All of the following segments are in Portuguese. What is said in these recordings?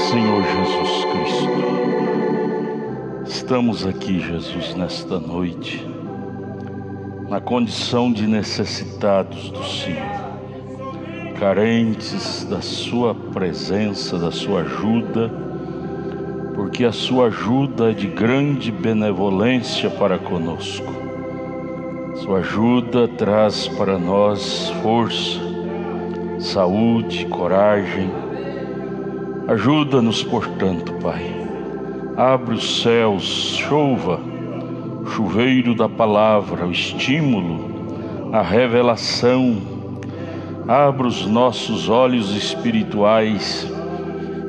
Senhor Jesus Cristo. Estamos aqui, Jesus, nesta noite, na condição de necessitados do Senhor, carentes da Sua presença, da Sua ajuda, porque a Sua ajuda é de grande benevolência para conosco. Sua ajuda traz para nós força, saúde, coragem. Ajuda-nos, portanto, Pai. Abre os céus, chova, chuveiro da palavra, o estímulo, a revelação. Abre os nossos olhos espirituais,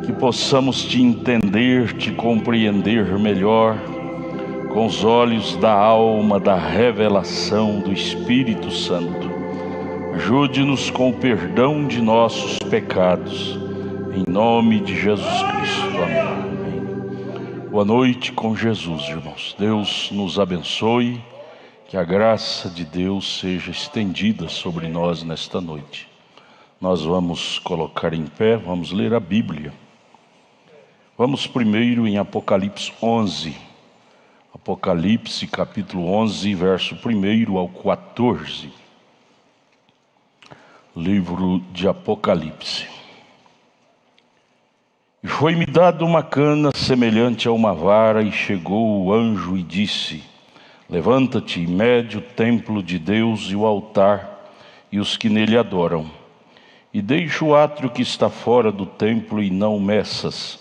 que possamos Te entender, Te compreender melhor, com os olhos da alma, da revelação do Espírito Santo. Ajude-nos com o perdão de nossos pecados. Em nome de Jesus Cristo, amém. Boa noite com Jesus, irmãos. Deus nos abençoe, que a graça de Deus seja estendida sobre nós nesta noite. Nós vamos colocar em pé, vamos ler a Bíblia. Vamos primeiro em Apocalipse 11. Apocalipse capítulo 11, verso 1 ao 14. Livro de Apocalipse. E foi-me dado uma cana semelhante a uma vara, e chegou o anjo e disse: Levanta-te e mede o templo de Deus e o altar, e os que nele adoram. E deixa o átrio que está fora do templo e não o meças,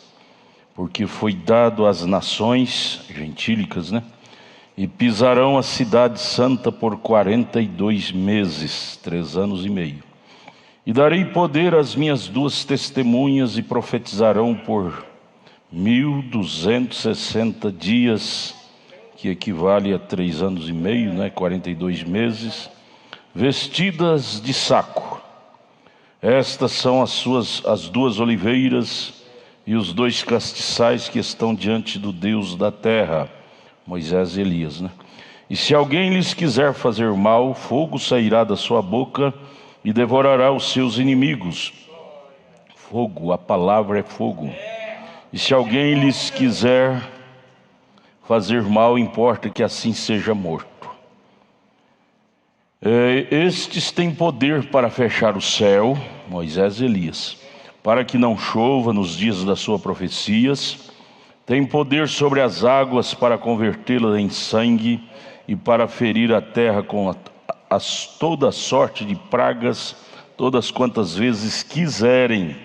porque foi dado às nações gentílicas, E pisarão a cidade santa por 42 meses, 3 anos e meio. E darei poder às minhas 2 testemunhas, e profetizarão por 1260 dias, que equivale a 3 anos e meio, 42 meses, vestidas de saco. Estas são as 2 oliveiras e os 2 castiçais que estão diante do Deus da terra, Moisés e Elias, E se alguém lhes quiser fazer mal, fogo sairá da sua boca e devorará os seus inimigos. Fogo, a palavra é fogo. E se alguém lhes quiser fazer mal, importa que assim seja morto. Estes têm poder para fechar o céu, Moisés e Elias, para que não chova nos dias das suas profecias. Tem poder sobre as águas para convertê-las em sangue, e para ferir a terra com toda sorte de pragas, todas quantas vezes quiserem.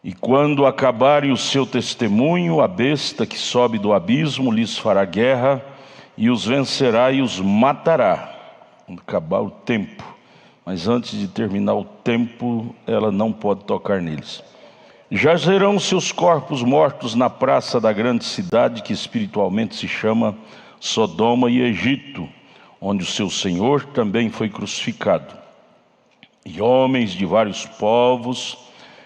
E quando acabarem o seu testemunho, a besta que sobe do abismo lhes fará guerra, e os vencerá e os matará. Quando acabar o tempo, mas antes de terminar o tempo, ela não pode tocar neles. Jazerão seus corpos mortos na praça da grande cidade, que espiritualmente se chama Sodoma e Egito, onde o seu Senhor também foi crucificado. E homens de vários povos,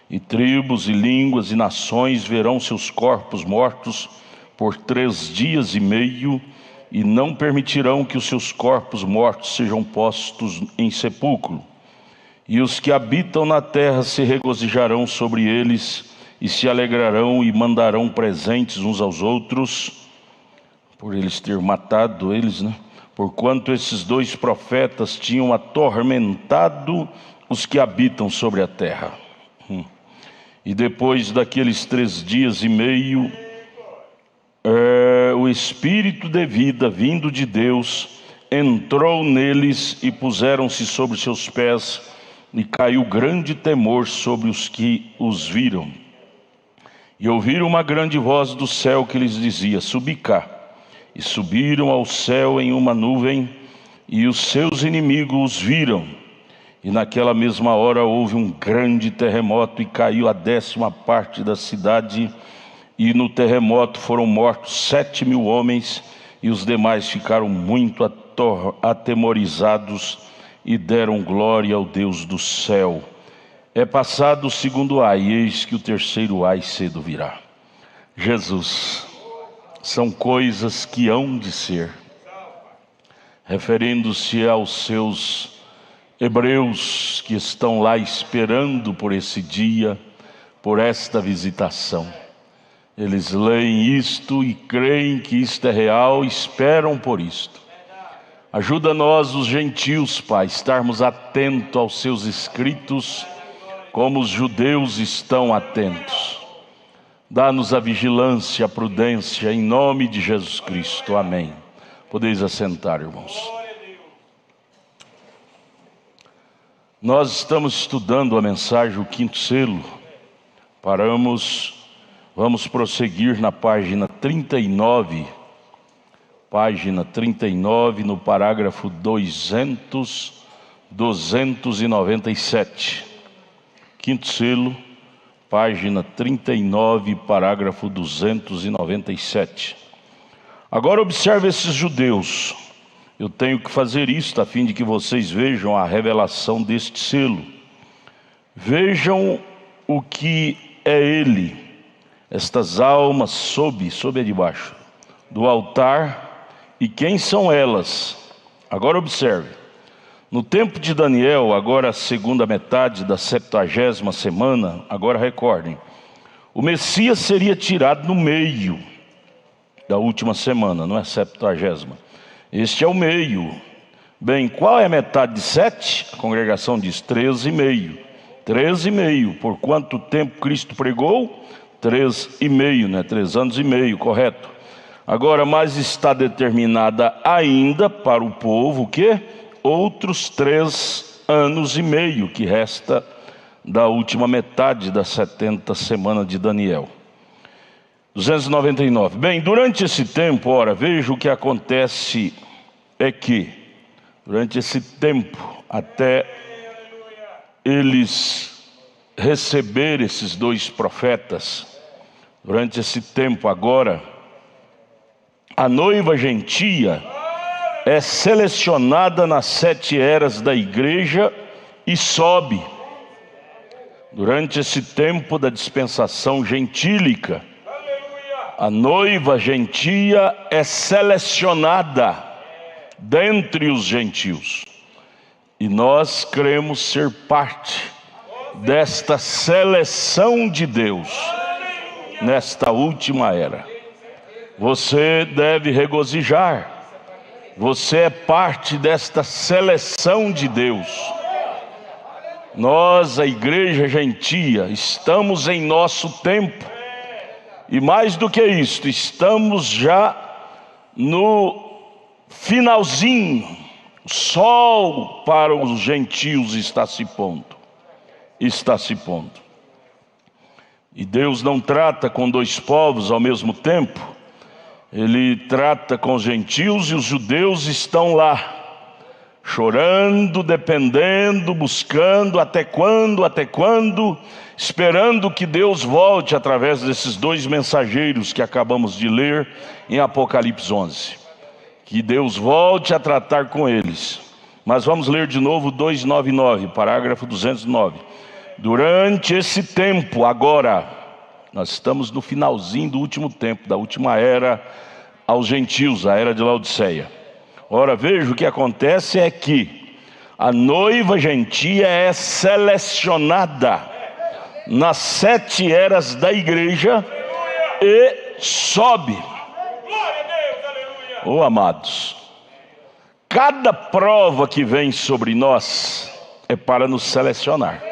e tribos, e línguas, e nações verão seus corpos mortos por 3 dias e meio, e não permitirão que os seus corpos mortos sejam postos em sepulcro. E os que habitam na terra se regozijarão sobre eles, e se alegrarão e mandarão presentes uns aos outros, por eles ter matado eles, Porquanto esses 2 profetas tinham atormentado os que habitam sobre a terra. E depois daqueles 3 dias e meio, o Espírito de vida, vindo de Deus, entrou neles, e puseram-se sobre seus pés, e caiu grande temor sobre os que os viram. E ouviram uma grande voz do céu que lhes dizia: Subi cá. E subiram ao céu em uma nuvem, e os seus inimigos os viram. E naquela mesma hora houve um grande terremoto, e caiu a 10ª parte da cidade, e no terremoto foram mortos 7.000 homens, e os demais ficaram muito atemorizados, e deram glória ao Deus do céu. É passado o 2º ai, e eis que o 3º ai cedo virá. Jesus, são coisas que hão de ser. Referindo-se aos seus hebreus que estão lá esperando por esse dia, por esta visitação. Eles leem isto e creem que isto é real, esperam por isto. Ajuda nós, os gentios, Pai, estarmos atentos aos seus escritos, como os judeus estão atentos. Dá-nos a vigilância, a prudência, em nome de Jesus Cristo. Amém. Podeis assentar, irmãos. Nós estamos estudando a mensagem, o quinto selo. Vamos prosseguir na página 39. Página 39, no parágrafo 297. Quinto selo, página 39, parágrafo 297. Agora observe esses judeus. Eu tenho que fazer isto a fim de que vocês vejam a revelação deste selo. Vejam o que é ele, estas almas sob é de baixo, do altar, e quem são elas? Agora observe. No tempo de Daniel, agora a segunda metade da 70ª semana, agora recordem, o Messias seria tirado no meio da última semana, não é 70ª. Este é o meio. Bem, qual é a metade de 7? A congregação diz 13,5. 13,5. Por quanto tempo Cristo pregou? 3,5, né? 3 anos e meio, correto? Agora, mas está determinada ainda para o povo o quê? Outros 3 anos e meio que resta da última metade da 70 semana de Daniel. 299. Bem, durante esse tempo, ora, veja o que acontece é que, durante esse tempo, até eles receberem esses 2 profetas, durante esse tempo agora, a noiva gentia é selecionada nas 7 eras da igreja e sobe. Durante esse tempo da dispensação gentílica, a noiva gentia é selecionada dentre os gentios. E nós queremos ser parte desta seleção de Deus nesta última era. Você deve regozijar. Você é parte desta seleção de Deus. Nós, a igreja gentia, estamos em nosso tempo. E mais do que isso, estamos já no finalzinho. O sol para os gentios está se pondo. Está se pondo. E Deus não trata com 2 povos ao mesmo tempo. Ele trata com os gentios e os judeus estão lá, chorando, dependendo, buscando, até quando, esperando que Deus volte através desses 2 mensageiros que acabamos de ler em Apocalipse 11. Que Deus volte a tratar com eles. Mas vamos ler de novo 299, parágrafo 209. Durante esse tempo, agora, nós estamos no finalzinho do último tempo, da última era aos gentios, a era de Laodiceia. Ora, veja, o que acontece é que a noiva gentia é selecionada nas 7 eras da igreja e sobe. Oh, amados, cada prova que vem sobre nós é para nos selecionar.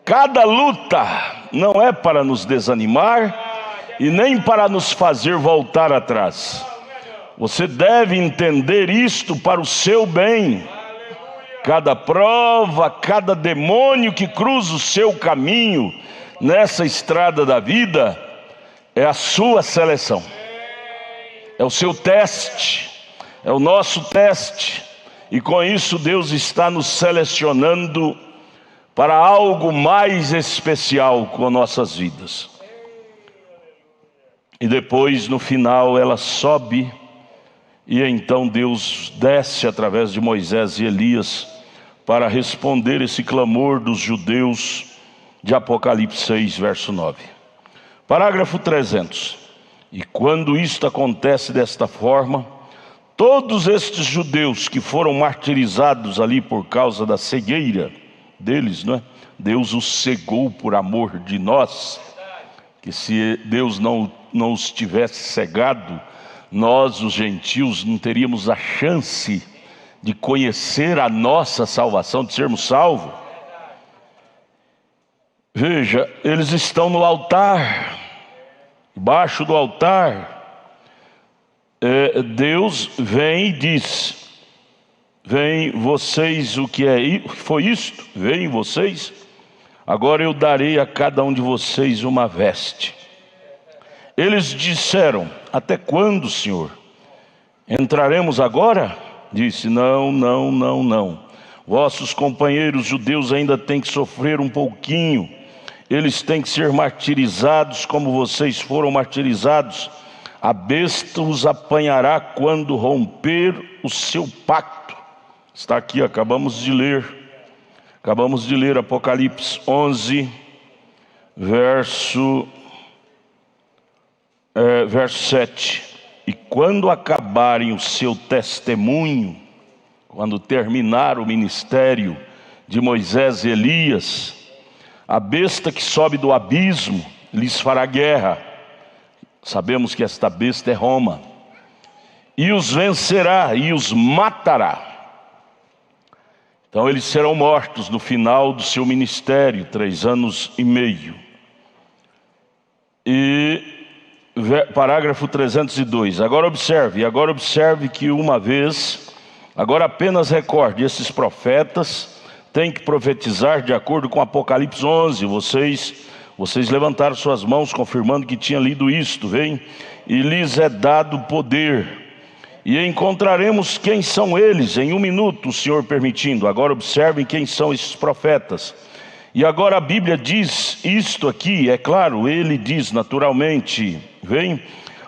Cada luta não é para nos desanimar e nem para nos fazer voltar atrás. Você deve entender isto para o seu bem. Cada prova, cada demônio que cruza o seu caminho nessa estrada da vida é a sua seleção. É o seu teste, é o nosso teste. E com isso Deus está nos selecionando para algo mais especial com nossas vidas. E depois, no final, ela sobe, e então Deus desce através de Moisés e Elias para responder esse clamor dos judeus de Apocalipse 6, verso 9. Parágrafo 300. E quando isto acontece desta forma, todos estes judeus que foram martirizados ali por causa da cegueira, deles, não é? Deus os cegou por amor de nós, que se Deus não os tivesse cegado, nós, os gentios, não teríamos a chance de conhecer a nossa salvação, de sermos salvos. Veja, eles estão no altar, debaixo do altar. Deus vem e diz: vem vocês, o que foi isto? Vem vocês, agora eu darei a cada um de vocês uma veste. Eles disseram: até quando, Senhor? Entraremos agora? Disse: não. Vossos companheiros judeus ainda têm que sofrer um pouquinho. Eles têm que ser martirizados como vocês foram martirizados. A besta os apanhará quando romper o seu pacto. Está aqui, acabamos de ler Apocalipse 11, verso 7. E quando acabarem o seu testemunho, quando terminar o ministério de Moisés e Elias, a besta que sobe do abismo lhes fará guerra. Sabemos que esta besta é Roma. E os vencerá e os matará. Então eles serão mortos no final do seu ministério, 3 anos e meio. E parágrafo 302. Agora observe que uma vez, agora apenas recorde, esses profetas têm que profetizar de acordo com Apocalipse 11. Vocês levantaram suas mãos confirmando que tinha lido isto, vem? E lhes é dado poder. E encontraremos quem são eles em 1 minuto, o Senhor permitindo. Agora observem quem são esses profetas. E agora a Bíblia diz isto aqui, é claro, ele diz naturalmente, vem?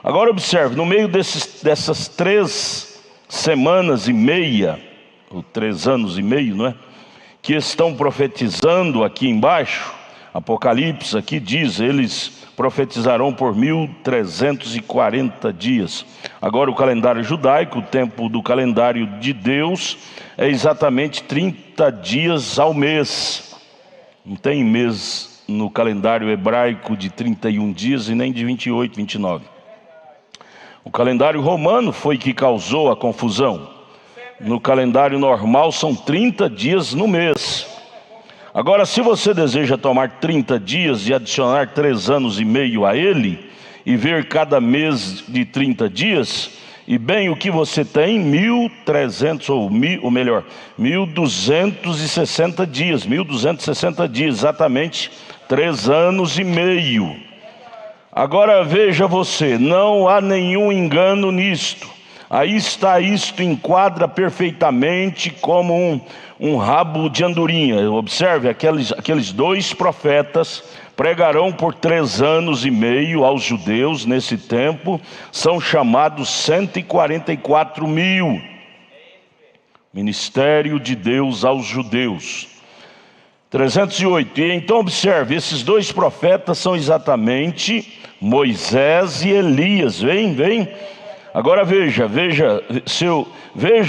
Agora observe, no meio dessas 3 semanas e meia, ou 3 anos e meio, não é? Que estão profetizando aqui embaixo, Apocalipse aqui diz, eles profetizarão por 1340 dias. Agora o calendário judaico, o tempo do calendário de Deus, é exatamente 30 dias ao mês. Não tem mês no calendário hebraico de 31 dias e nem de 28, 29. O calendário romano foi que causou a confusão. No calendário normal são 30 dias no mês. Agora, se você deseja tomar 30 dias e adicionar 3 anos e meio a ele, e ver cada mês de 30 dias, e bem o que você tem, 1.260 dias, 1.260 dias, exatamente 3 anos e meio. Agora veja você, não há nenhum engano nisto. Aí está, isto enquadra perfeitamente como um rabo de andorinha. Observe, aqueles 2 profetas pregarão por 3 anos e meio aos judeus nesse tempo. São chamados 144 mil. Ministério de Deus aos judeus. 308. E então observe, esses 2 profetas são exatamente Moisés e Elias. Vem. Agora veja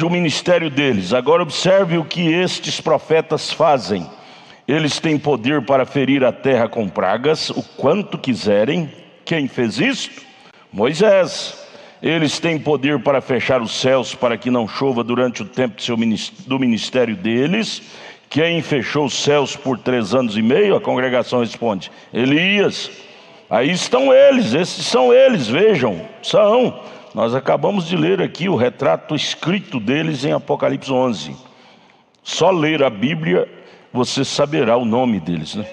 o ministério deles. Agora observe o que estes profetas fazem. Eles têm poder para ferir a terra com pragas, o quanto quiserem. Quem fez isto? Moisés. Eles têm poder para fechar os céus para que não chova durante o tempo do ministério deles. Quem fechou os céus por 3 anos e meio? A congregação responde: Elias. Aí estão eles, esses são eles, vejam, são. Nós acabamos de ler aqui o retrato escrito deles em Apocalipse 11. Só ler a Bíblia você saberá o nome deles, né?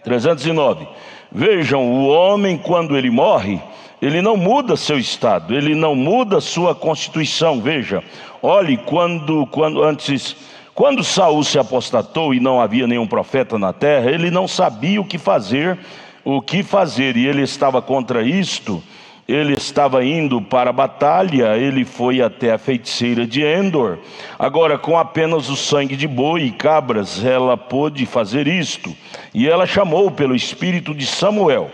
309. Vejam, o homem quando ele morre, ele não muda seu estado, ele não muda sua constituição. Veja, olhe, quando Saul se apostatou e não havia nenhum profeta na terra, ele não sabia o que fazer, e ele estava contra isto. Ele estava indo para a batalha, ele foi até a feiticeira de Endor. Agora, com apenas o sangue de boi e cabras, ela pôde fazer isto. E ela chamou pelo espírito de Samuel.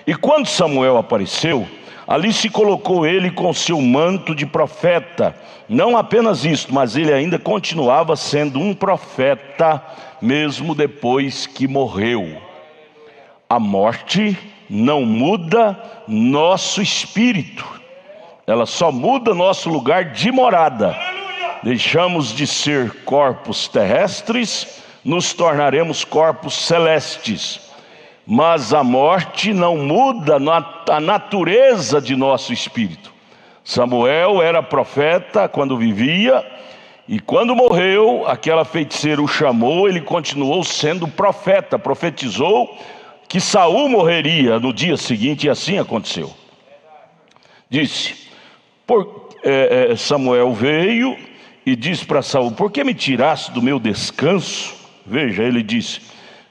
E quando Samuel apareceu, Ali se colocou ele com seu manto de profeta. Não apenas isso, mas ele ainda continuava sendo um profeta, mesmo depois que morreu. A morte não muda nosso espírito, ela só muda nosso lugar de morada. Deixamos de ser corpos terrestres, nos tornaremos corpos celestes. Mas a morte não muda a natureza de nosso espírito. Samuel era profeta quando vivia, e quando morreu, aquela feiticeira o chamou, ele continuou sendo profeta, profetizou que Saul morreria no dia seguinte, e assim aconteceu. Disse, Samuel veio e disse para Saul: por que me tiraste do meu descanso? Veja, ele disse,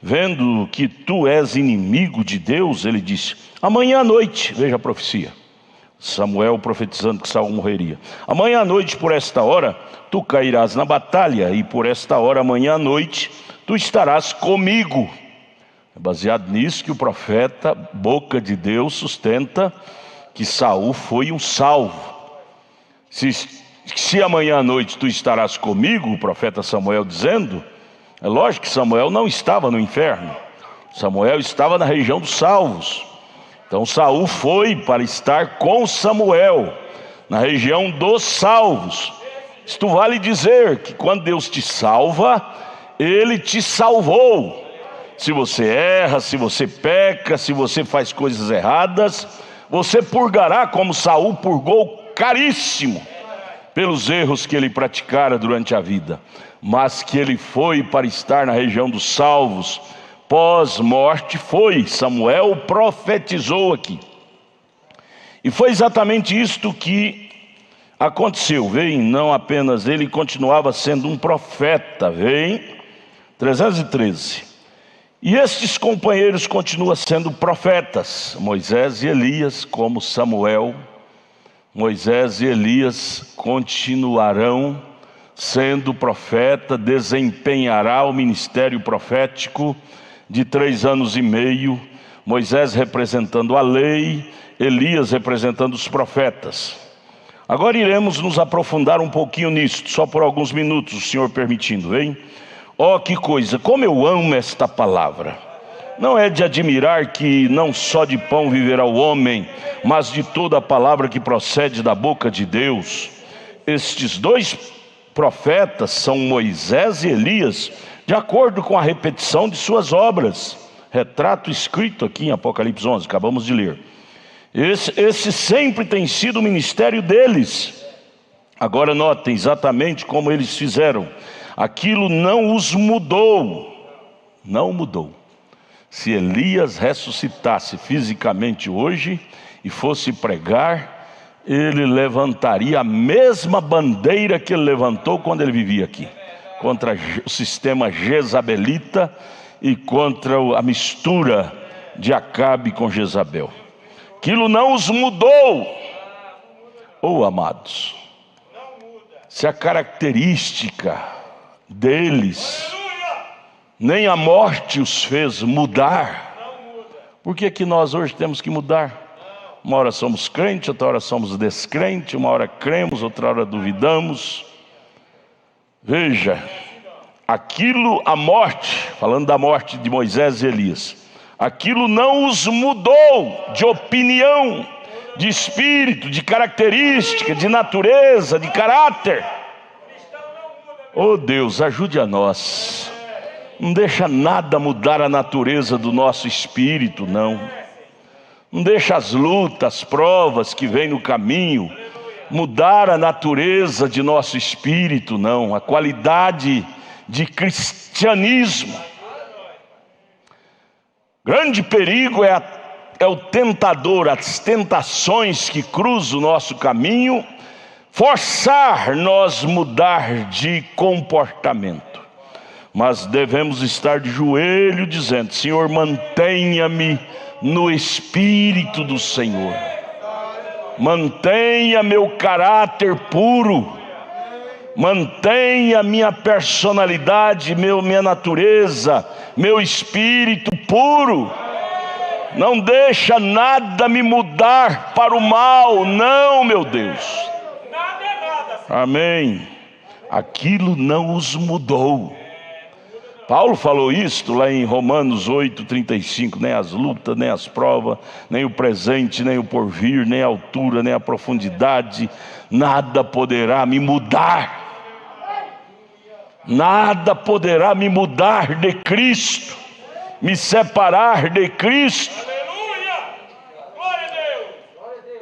vendo que tu és inimigo de Deus, ele disse, amanhã à noite, veja a profecia, Samuel profetizando que Saul morreria, amanhã à noite por esta hora, tu cairás na batalha, e por esta hora, amanhã à noite, tu estarás comigo. É baseado nisso que o profeta, boca de Deus, sustenta que Saul foi um salvo. Se amanhã à noite tu estarás comigo, o profeta Samuel dizendo, é lógico que Samuel não estava no inferno, Samuel estava na região dos salvos. Então Saul foi para estar com Samuel, na região dos salvos. Isto vale dizer que quando Deus te salva, Ele te salvou. Se você erra, se você peca, se você faz coisas erradas, você purgará como Saul purgou caríssimo, pelos erros que ele praticara durante a vida. Mas que ele foi para estar na região dos salvos, pós-morte foi. Samuel profetizou aqui. E foi exatamente isto que aconteceu. Veem, não apenas ele continuava sendo um profeta. Veem, 313. E estes companheiros continuam sendo profetas, Moisés e Elias, como Samuel. Moisés e Elias continuarão sendo profeta, desempenhará o ministério profético de 3 anos e meio, Moisés representando a lei, Elias representando os profetas. Agora iremos nos aprofundar um pouquinho nisso, só por alguns minutos, o Senhor permitindo, hein? Oh, que coisa, como eu amo esta palavra. Não é de admirar que não só de pão viverá o homem, mas de toda a palavra que procede da boca de Deus. Estes 2 profetas são Moisés e Elias, de acordo com a repetição de suas obras. Retrato escrito aqui em Apocalipse 11, acabamos de ler. Esse sempre tem sido o ministério deles. Agora notem exatamente como eles fizeram. Aquilo não os mudou. Não mudou. Se Elias ressuscitasse fisicamente hoje e fosse pregar, ele levantaria a mesma bandeira que ele levantou quando ele vivia aqui, contra o sistema jezabelita e contra a mistura de Acabe com Jezabel. Aquilo não os mudou. Oh, amados, se a característica deles nem a morte os fez mudar, por que nós hoje temos que mudar? Uma hora somos crentes, outra hora somos descrentes, uma hora cremos, outra hora duvidamos. Veja, aquilo, a morte, falando da morte de Moisés e Elias, aquilo não os mudou de opinião, de espírito, de característica, de natureza, de caráter. Oh Deus, ajude a nós. Não deixa nada mudar a natureza do nosso espírito, não. Não deixa as lutas, as provas que vêm no caminho mudar a natureza de nosso espírito, não. A qualidade de cristianismo. Grande perigo é o tentador, as tentações que cruzam o nosso caminho, forçar nós mudar de comportamento. Mas devemos estar de joelho dizendo: Senhor, mantenha-me no Espírito do Senhor. Mantenha meu caráter puro. Mantenha minha personalidade, minha natureza, meu espírito puro. Não deixa nada me mudar para o mal, não, meu Deus. Amém. Aquilo não os mudou. Paulo falou isto lá em Romanos 8:35, nem as lutas, nem as provas, nem o presente, nem o porvir, nem a altura, nem a profundidade, nada poderá me mudar. Nada poderá me mudar de Cristo, me separar de Cristo.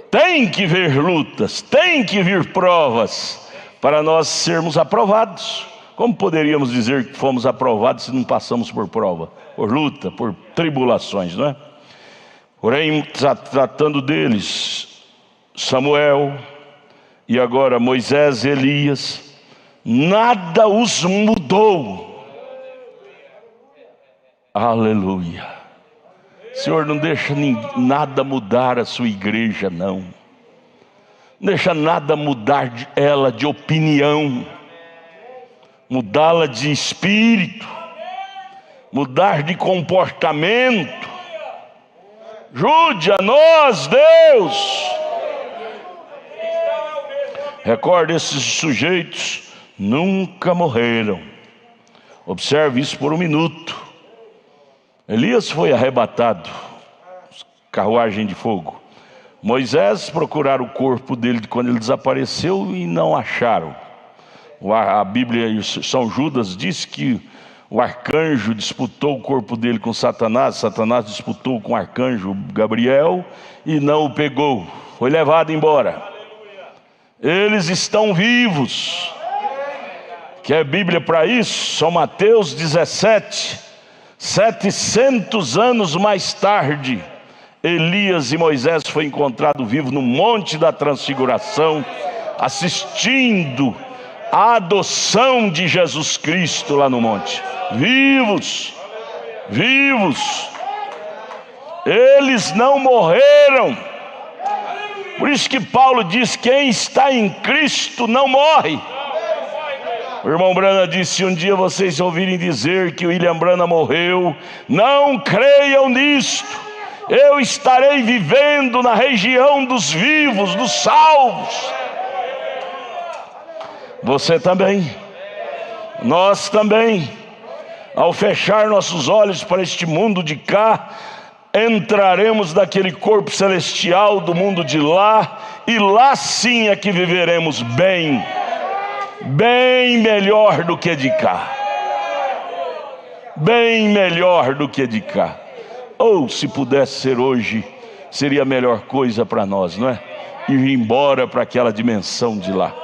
Tem que vir lutas, tem que vir provas para nós sermos aprovados. Como poderíamos dizer que fomos aprovados se não passamos por prova, por luta, por tribulações, não é? Porém, tratando deles, Samuel e agora Moisés e Elias, nada os mudou. Aleluia. Senhor, não deixa nada mudar a sua igreja, não. Não deixa nada mudar ela de opinião, mudá-la de espírito, mudar de comportamento. Ajude a nós, Deus. Recorde, esses sujeitos nunca morreram. Observe isso por um minuto. Elias foi arrebatado, carruagem de fogo. Moisés procuraram o corpo dele quando ele desapareceu e não acharam. A Bíblia em São Judas diz que o arcanjo disputou o corpo dele com Satanás. Satanás disputou com o arcanjo Gabriel e não o pegou. Foi levado embora. Eles estão vivos. Quer Bíblia para isso? São Mateus 17. 700 anos mais tarde, Elias e Moisés foi encontrado vivo no Monte da Transfiguração, assistindo a adoção de Jesus Cristo lá no monte. Vivos, vivos. Eles não morreram. Por isso que Paulo diz: quem está em Cristo não morre. O irmão Branham disse: um dia vocês ouvirem dizer que William Branham morreu, não creiam nisto. Eu estarei vivendo na região dos vivos, dos salvos. Você também, nós também. Ao fechar nossos olhos para este mundo de cá, entraremos naquele corpo celestial do mundo de lá, e lá sim é que viveremos bem, bem melhor do que de cá. Bem melhor do que de cá. Ou se pudesse ser hoje, seria a melhor coisa para nós, não é? Ir embora para aquela dimensão de lá.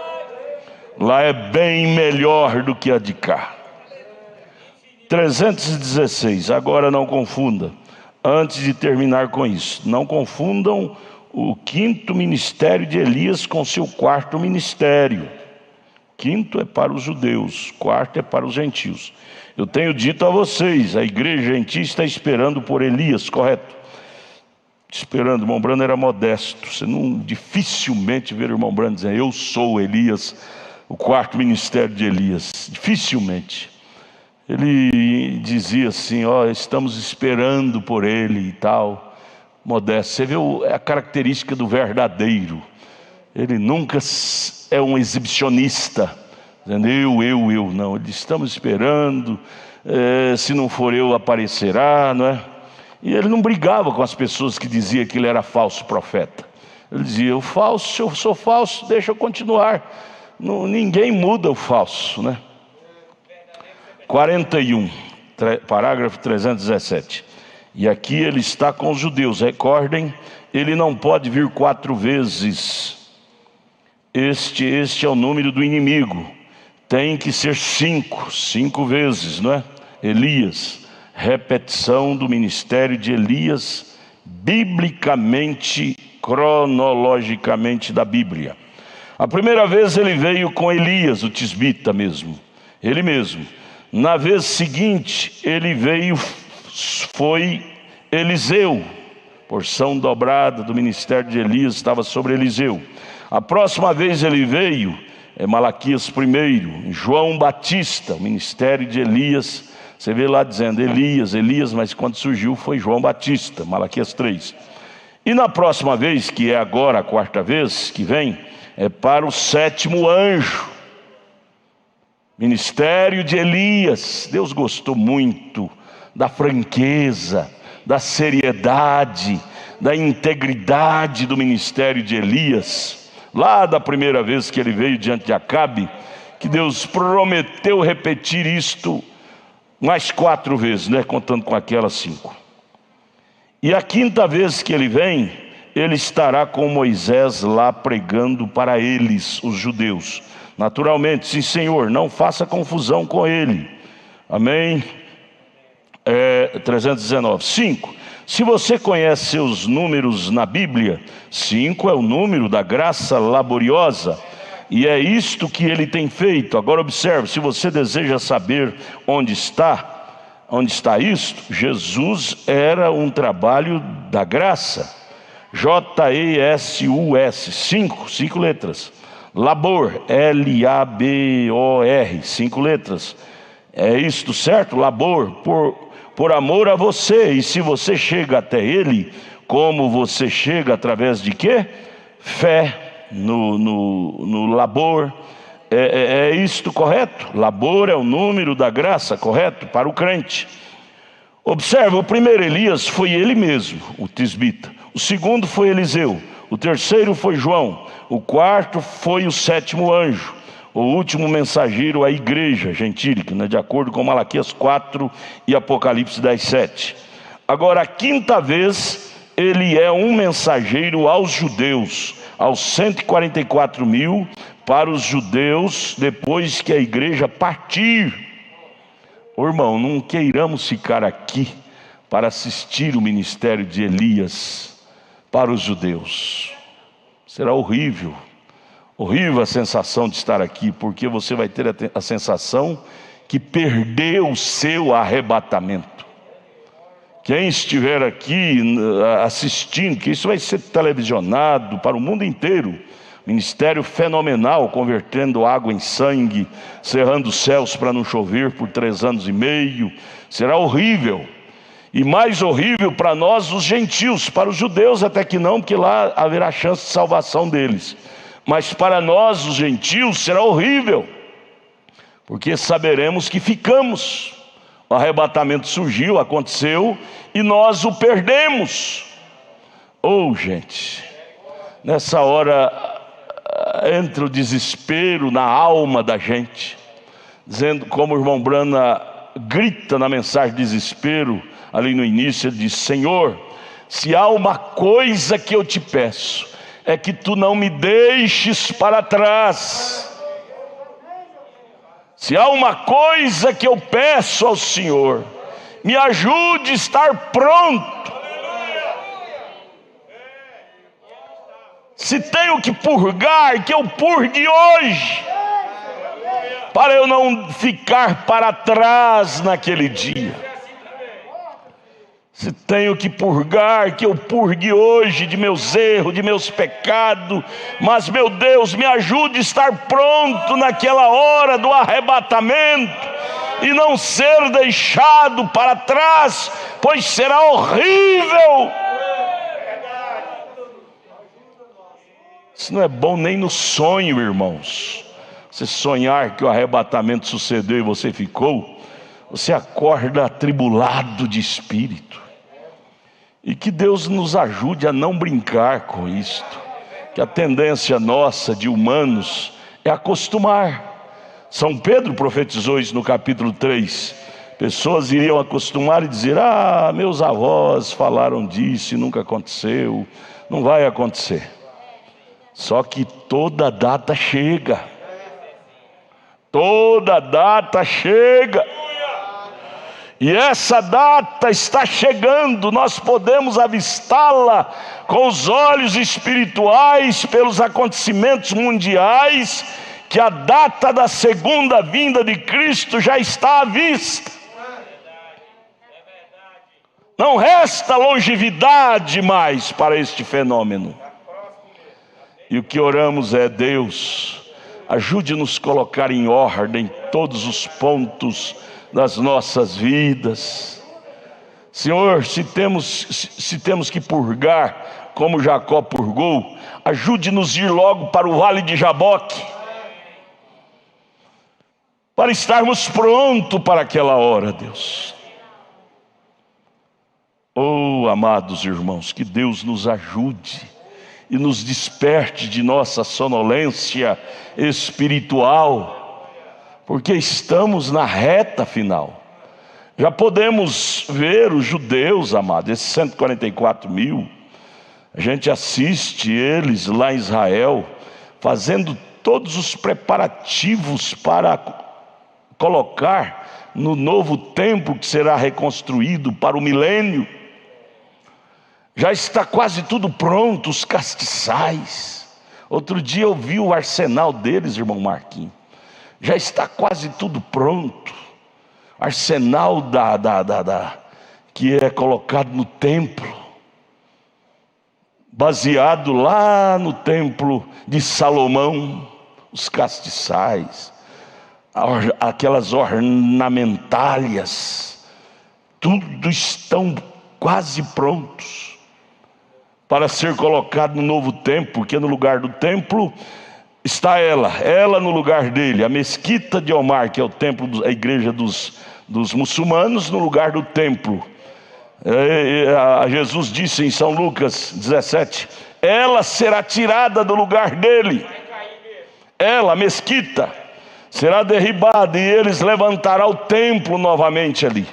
Lá é bem melhor do que a de cá. 316, agora não confunda, antes de terminar com isso, não confundam o quinto ministério de Elias com seu quarto ministério. Quinto é para os judeus, quarto é para os gentios. Eu tenho dito a vocês, a igreja gentia está esperando por Elias, correto? Esperando. O irmão Branham era modesto. Você não dificilmente vê o irmão Branham dizer: eu sou Elias, o quarto ministério de Elias. Dificilmente. Ele dizia assim: ó, estamos esperando por ele e tal. Modesto. Você vê a característica do verdadeiro. Ele nunca é um exibicionista, dizendo eu, não. Ele: estamos esperando, se não for eu aparecerá, não é? E ele não brigava com as pessoas que diziam que ele era falso profeta. Ele dizia: eu sou falso, deixa eu continuar. Não, ninguém muda o falso, né? 41, parágrafo 317. E aqui ele está com os judeus. Recordem, ele não pode vir 4 vezes. Este é o número do inimigo. Tem que ser 5 vezes, não é? Elias, repetição do ministério de Elias, biblicamente, cronologicamente da Bíblia. A primeira vez ele veio com Elias, o tisbita mesmo, ele mesmo. Na vez seguinte ele veio, foi Eliseu, porção dobrada do ministério de Elias estava sobre Eliseu. A próxima vez ele veio, Malaquias 1, João Batista, o ministério de Elias Você vê lá dizendo Elias, Elias, mas quando surgiu foi João Batista, Malaquias 3. E na próxima vez, que é agora a quarta vez que vem, é para o 7º anjo. Ministério de Elias. Deus gostou muito da franqueza, da seriedade, da integridade do ministério de Elias. Lá da primeira vez que ele veio diante de Acabe, que Deus prometeu repetir isto mais 4 vezes, né? Contando com aquelas 5. E a 5ª vez que ele vem, ele estará com Moisés lá pregando para eles, os judeus. Naturalmente, sim Senhor, não faça confusão com ele. Amém? 319. 5. Se você conhece seus números na Bíblia, 5 é o número da graça laboriosa. E é isto que ele tem feito. Agora observe, se você deseja saber onde está isto, Jesus era um trabalho da graça. J-E-S-U-S, 5 letras. Labor, L-A-B-O-R, 5 letras. É isto, certo? Labor, por amor a você. E se você chega até ele, como você chega através de quê? Fé. No labor, é isto correto? Labor é o número da graça, correto? Para o crente. Observe, o primeiro Elias foi ele mesmo, o tisbita. O segundo foi Eliseu. O terceiro foi João. O quarto foi o 7º anjo. O último mensageiro, a igreja gentílica, né? De acordo com Malaquias 4 e Apocalipse 10:7. Agora, a 5ª vez, ele é um mensageiro aos judeus, aos 144.000, para os judeus, depois que a igreja partir. Ô irmão, não queiramos ficar aqui para assistir o ministério de Elias para os judeus. Será horrível, horrível a sensação de estar aqui, porque você vai ter a sensação que perdeu o seu arrebatamento. Quem estiver aqui assistindo, que isso vai ser televisionado para o mundo inteiro, ministério fenomenal, convertendo água em sangue, cerrando os céus para não chover por 3 anos e meio, será horrível. E mais horrível para nós os gentios, para os judeus até que não, porque lá haverá chance de salvação deles. Mas para nós os gentios será horrível, porque saberemos que ficamos. O arrebatamento surgiu, aconteceu, e nós o perdemos. Oh, gente, nessa hora entra o desespero na alma da gente, dizendo, como o irmão Brana grita na mensagem de desespero, ali no início, ele diz: Senhor, se há uma coisa que eu te peço, é que tu não me deixes para trás. Se há uma coisa que eu peço ao Senhor, me ajude a estar pronto. Se tenho que purgar, que eu purgue hoje, para eu não ficar para trás naquele dia. Se tenho que purgar, que eu purgue hoje de meus erros, de meus pecados. Mas, meu Deus, me ajude a estar pronto naquela hora do arrebatamento e não ser deixado para trás, pois será horrível. Isso não é bom nem no sonho, irmãos. Você sonhar que o arrebatamento sucedeu e você ficou, você acorda atribulado de espírito. E que Deus nos ajude a não brincar com isto, que a tendência nossa de humanos é acostumar. São Pedro profetizou isso no capítulo 3. Pessoas iriam acostumar e dizer: ah, meus avós falaram disso e nunca aconteceu, não vai acontecer. Só que toda data chega. Toda data chega. E essa data está chegando, nós podemos avistá-la com os olhos espirituais, pelos acontecimentos mundiais, que a data da segunda vinda de Cristo já está à vista. Não resta longevidade mais para este fenômeno. E o que oramos é: Deus, ajude-nos a colocar em ordem todos os pontos das nossas vidas. Senhor, se temos que purgar, como Jacó purgou, ajude-nos a ir logo para o vale de Jaboque, para estarmos prontos para aquela hora, Deus. Oh, amados irmãos, que Deus nos ajude e nos desperte de nossa sonolência espiritual, porque estamos na reta final. Já podemos ver os judeus, amados, esses 144 mil, a gente assiste eles lá em Israel, fazendo todos os preparativos para colocar no novo templo que será reconstruído para o milênio. Já está quase tudo pronto, os castiçais. Outro dia eu vi o arsenal deles, irmão Marquinhos. Já está quase tudo pronto. Arsenal que é colocado no templo, baseado lá no templo de Salomão, os castiçais, aquelas ornamentálias, tudo estão quase prontos para ser colocado no novo templo, porque no lugar do templo está ela no lugar dele, a mesquita de Omar, que é o templo, a igreja dos muçulmanos, no lugar do templo. Jesus disse em São Lucas 17, ela será tirada do lugar dele, ela, a mesquita, será derribada e eles levantarão o templo novamente ali.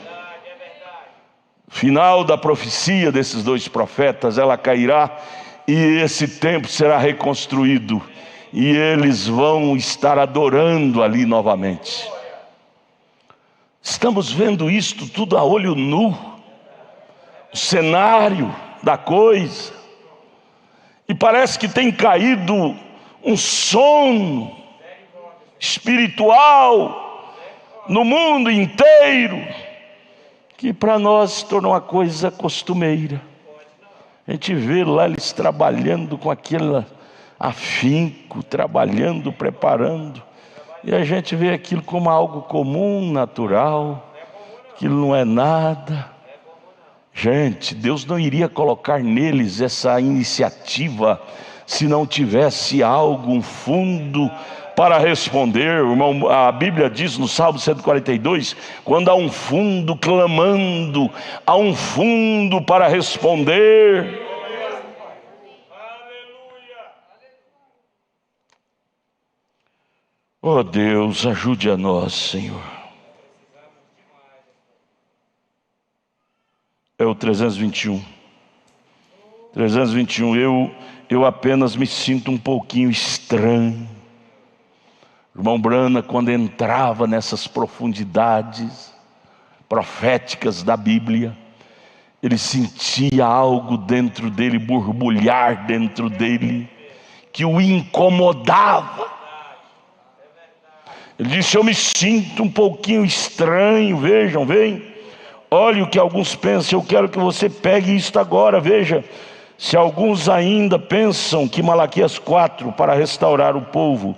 Final da profecia desses dois profetas, ela cairá e esse templo será reconstruído e eles vão estar adorando ali novamente. Estamos vendo isto tudo a olho nu, o cenário da coisa, e parece que tem caído um sono espiritual no mundo inteiro, que para nós se tornou uma coisa costumeira. A gente vê lá eles trabalhando com aquele afinco, trabalhando, preparando, e a gente vê aquilo como algo comum, natural, aquilo não é nada. Gente, Deus não iria colocar neles essa iniciativa se não tivesse algo, um fundo para responder. Irmão, a Bíblia diz no Salmo 142, quando há um fundo clamando, há um fundo para responder. Oh Deus, ajude a nós, Senhor. É o 321. 321, eu apenas me sinto um pouquinho estranho. Irmão Brana, quando entrava nessas profundidades proféticas da Bíblia, ele sentia algo dentro dele, borbulhar dentro dele, que o incomodava. Ele disse, eu me sinto um pouquinho estranho. Vejam, vem, olha o que alguns pensam. Eu quero que você pegue isto agora. Veja, se alguns ainda pensam que Malaquias 4, para restaurar o povo,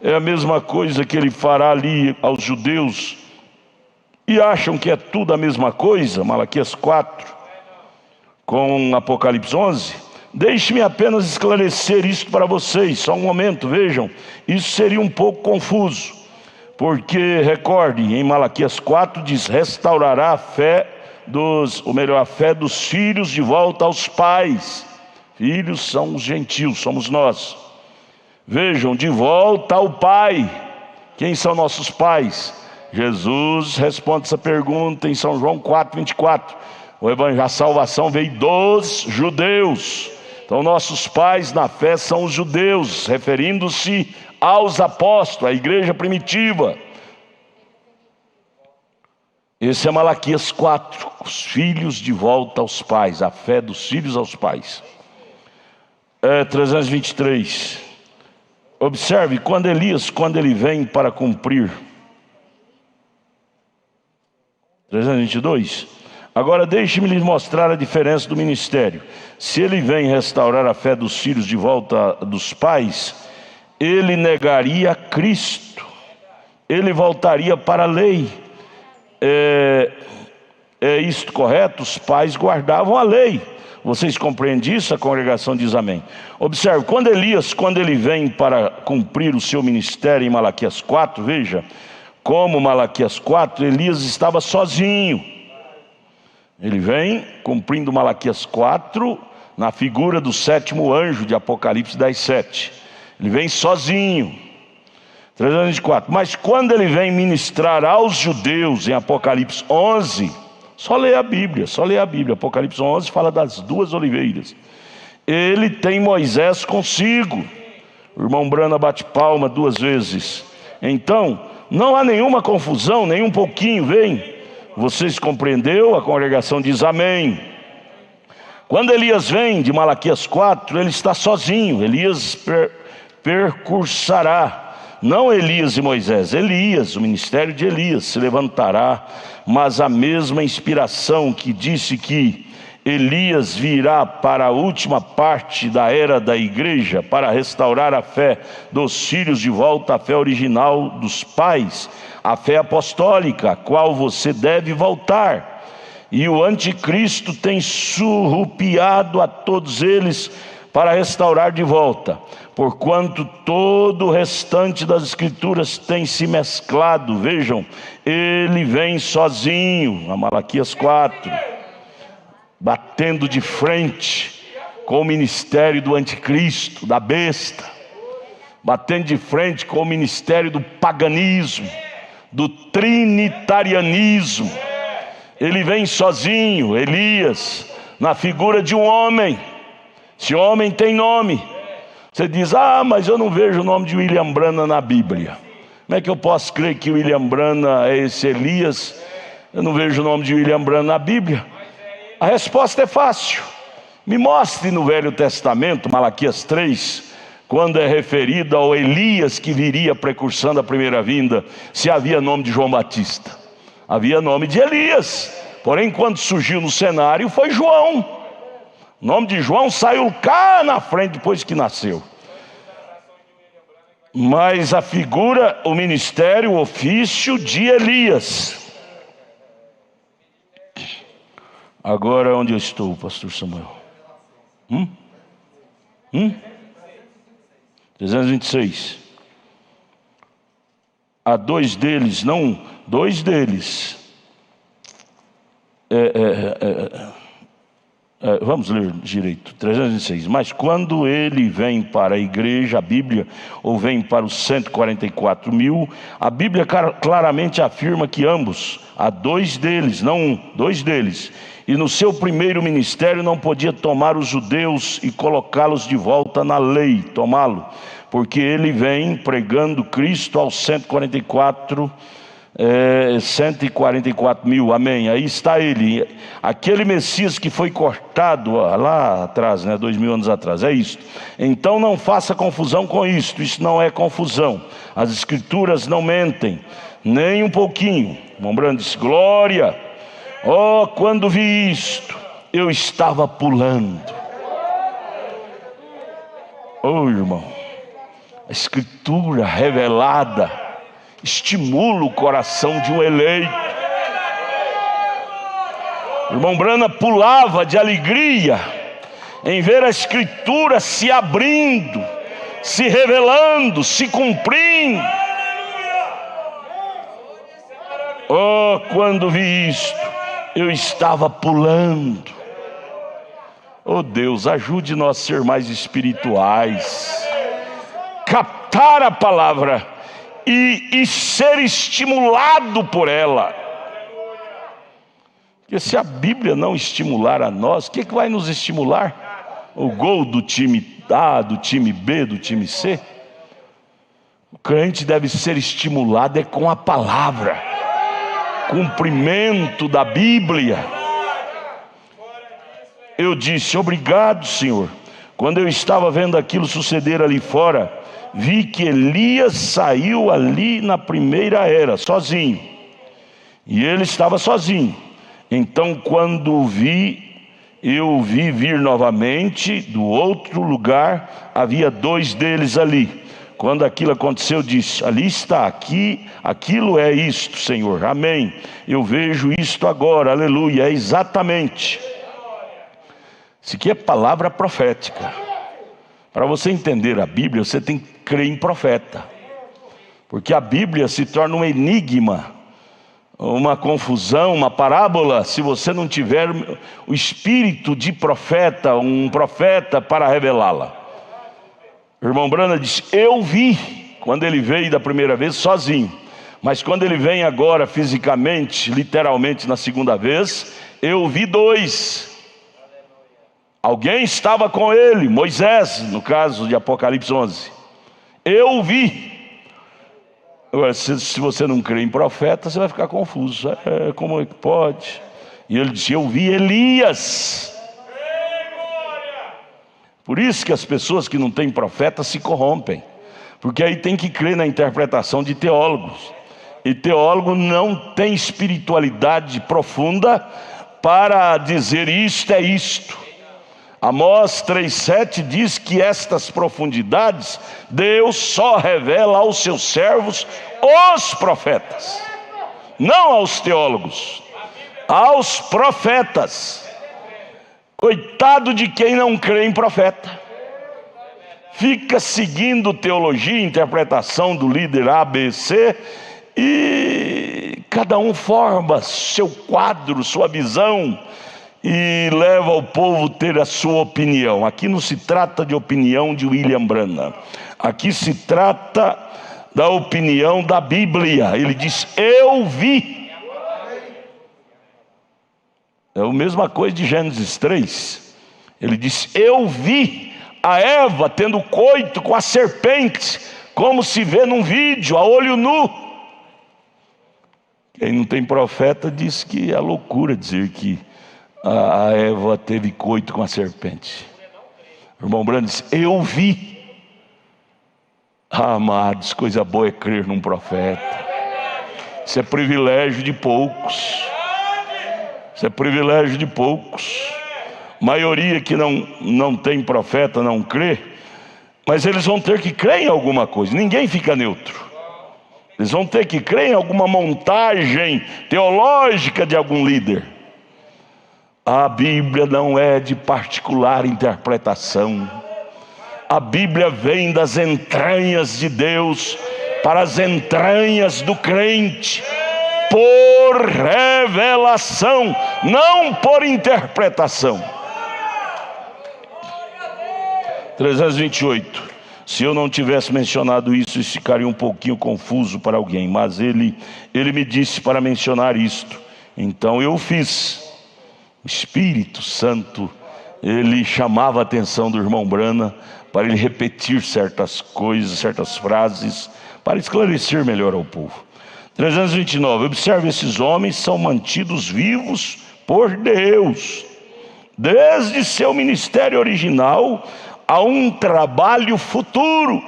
é a mesma coisa que ele fará ali aos judeus, e acham que é tudo a mesma coisa, Malaquias 4 com Apocalipse 11, deixe-me apenas esclarecer isso para vocês, só um momento. Vejam, isso seria um pouco confuso, porque recorde, em Malaquias 4 diz, restaurará a fé a fé dos filhos de volta aos pais. Filhos são os gentios, somos nós. Vejam, de volta ao Pai. Quem são nossos pais? Jesus responde essa pergunta em São João 4:24. A salvação veio dos judeus. Então nossos pais na fé são os judeus, referindo-se aos apóstolos, à igreja primitiva. Esse é Malaquias 4, os filhos de volta aos pais, a fé dos filhos aos pais. 323. Observe, quando ele vem para cumprir. 322. Agora deixe-me lhes mostrar a diferença do ministério. Se ele vem restaurar a fé dos filhos de volta dos pais, ele negaria Cristo, ele voltaria para a lei, É isto correto? Os pais guardavam a lei. Vocês compreendem isso? A congregação diz amém. Observe, quando ele vem para cumprir o seu ministério em Malaquias 4, veja, como Malaquias 4, Elias estava sozinho. Ele vem cumprindo Malaquias 4 na figura do 7º anjo de Apocalipse 10:7. Ele vem sozinho. 324. Mas quando ele vem ministrar aos judeus em Apocalipse 11, só lê a Bíblia. Apocalipse 11 fala das 2 oliveiras. Ele tem Moisés consigo. O irmão Brana bate palma 2 vezes. Então, não há nenhuma confusão, nem um pouquinho, vem. Vocês compreendeu? A congregação diz amém. Quando Elias vem de Malaquias 4, ele está sozinho. Elias percursará. Não Elias e Moisés, Elias, o ministério de Elias se levantará, mas a mesma inspiração que disse que Elias virá para a última parte da era da igreja para restaurar a fé dos filhos de volta à fé original dos pais, a fé apostólica, a qual você deve voltar. E o anticristo tem surrupiado a todos eles para restaurar de volta, porquanto todo o restante das escrituras tem se mesclado. Vejam, ele vem sozinho, a Malaquias 4, batendo de frente com o ministério do anticristo, da besta, batendo de frente com o ministério do paganismo, do trinitarianismo. Ele vem sozinho, Elias, na figura de um homem. Esse homem tem nome. Você diz, mas eu não vejo o nome de William Branham na Bíblia. Como é que eu posso crer que William Branham é esse Elias? Eu não vejo o nome de William Branham na Bíblia. A resposta é fácil. Me mostre no Velho Testamento, Malaquias 3, quando é referido ao Elias que viria precursando a primeira vinda, se havia nome de João Batista. Havia nome de Elias. Porém, quando surgiu no cenário, foi João. O nome de João saiu cá na frente depois que nasceu. Mas a figura, o ministério, o ofício de Elias. Agora onde eu estou, pastor Samuel? 326. Há 2 deles, não, 2 deles. Vamos ler direito, 306. Mas quando ele vem para a igreja, a Bíblia, ou vem para os 144.000, a Bíblia claramente afirma que ambos, há 2 deles, não um, 2 deles. E no seu primeiro ministério não podia tomar os judeus e colocá-los de volta na lei, tomá-lo, porque ele vem pregando Cristo aos 144.000, amém. Aí está ele, aquele Messias que foi cortado lá atrás, 2000 anos atrás, é isso. Então não faça confusão com isto, isso não é confusão. As escrituras não mentem, nem um pouquinho. Lembrando disse, glória, quando vi isto, eu estava pulando. Irmão, a escritura revelada estimula o coração de um eleito. O irmão Brana pulava de alegria em ver a escritura se abrindo, se revelando, se cumprindo. Quando vi isto, eu estava pulando. Deus, ajude-nos a ser mais espirituais, captar a palavra e ser estimulado por ela. Porque se a Bíblia não estimular a nós, o que vai nos estimular? O gol do time A, do time B, do time C? O crente deve ser estimulado com a palavra, cumprimento da Bíblia. Eu disse, obrigado, Senhor. Quando eu estava vendo aquilo suceder ali fora, vi que Elias saiu ali na primeira era, sozinho. E ele estava sozinho. Então quando eu vi vir novamente do outro lugar, havia 2 deles ali, Quando aquilo aconteceu, disse: ali está, aqui, aquilo é isto, Senhor, amém. Eu vejo isto agora, aleluia, é exatamente. Isso aqui é palavra profética. Para você entender a Bíblia, você tem que crer em profeta. Porque a Bíblia se torna um enigma, uma confusão, uma parábola, se você não tiver o espírito de profeta, um profeta para revelá-la. O irmão Branham disse: eu vi, quando ele veio da primeira vez sozinho, mas quando ele vem agora fisicamente, literalmente na segunda vez, eu vi dois. Alguém estava com ele, Moisés, no caso de Apocalipse 11. Eu vi. Agora, se você não crê em profeta, você vai ficar confuso. Como é que pode? E ele disse: eu vi Elias. Por isso que as pessoas que não têm profeta se corrompem, porque aí tem que crer na interpretação de teólogos, e teólogo não tem espiritualidade profunda para dizer isto é isto. Amós 3,7 diz que estas profundidades Deus só revela aos seus servos, os profetas, não aos teólogos, aos profetas. Coitado de quem não crê em profeta, fica seguindo teologia, interpretação do líder A, B, C, e cada um forma seu quadro, sua visão, e leva o povo a ter a sua opinião. Aqui não se trata de opinião de William Branham, aqui se trata da opinião da Bíblia. Ele diz: eu vi. É a mesma coisa de Gênesis 3. Ele diz: eu vi a Eva tendo coito com a serpente, como se vê num vídeo, a olho nu. Quem não tem profeta diz que é loucura dizer que a Eva teve coito com a serpente. O irmão Branham diz: eu vi. Amados, coisa boa é crer num profeta. Isso é privilégio de poucos. Isso é privilégio de poucos. Maioria que não tem profeta não crê, mas eles vão ter que crer em alguma coisa. Ninguém fica neutro. Eles vão ter que crer em alguma montagem teológica de algum líder. A Bíblia não é de particular interpretação. A Bíblia vem das entranhas de Deus para as entranhas do crente, por revelação, não por interpretação. 328. Se eu não tivesse mencionado isso, isso ficaria um pouquinho confuso para alguém, mas ele me disse para mencionar isto, então eu fiz. O Espírito Santo, ele chamava a atenção do irmão Branham para ele repetir certas coisas, certas frases, para esclarecer melhor ao povo. 329. Observe, esses homens são mantidos vivos por Deus, desde seu ministério original a um trabalho futuro.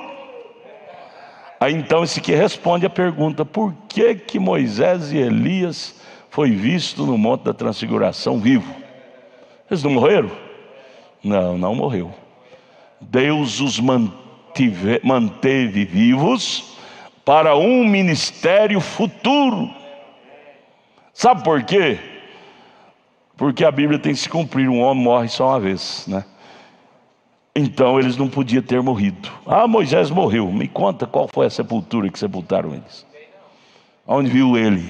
Aí então esse aqui responde a pergunta: por que Moisés e Elias foi visto no Monte da Transfiguração vivo? Eles não morreram? Não morreu. Deus os manteve vivos para um ministério futuro. Sabe por quê? Porque a Bíblia tem que se cumprir, um homem morre só uma vez, né? Então eles não podiam ter morrido. Moisés morreu, me conta qual foi a sepultura que sepultaram eles. Onde viu ele?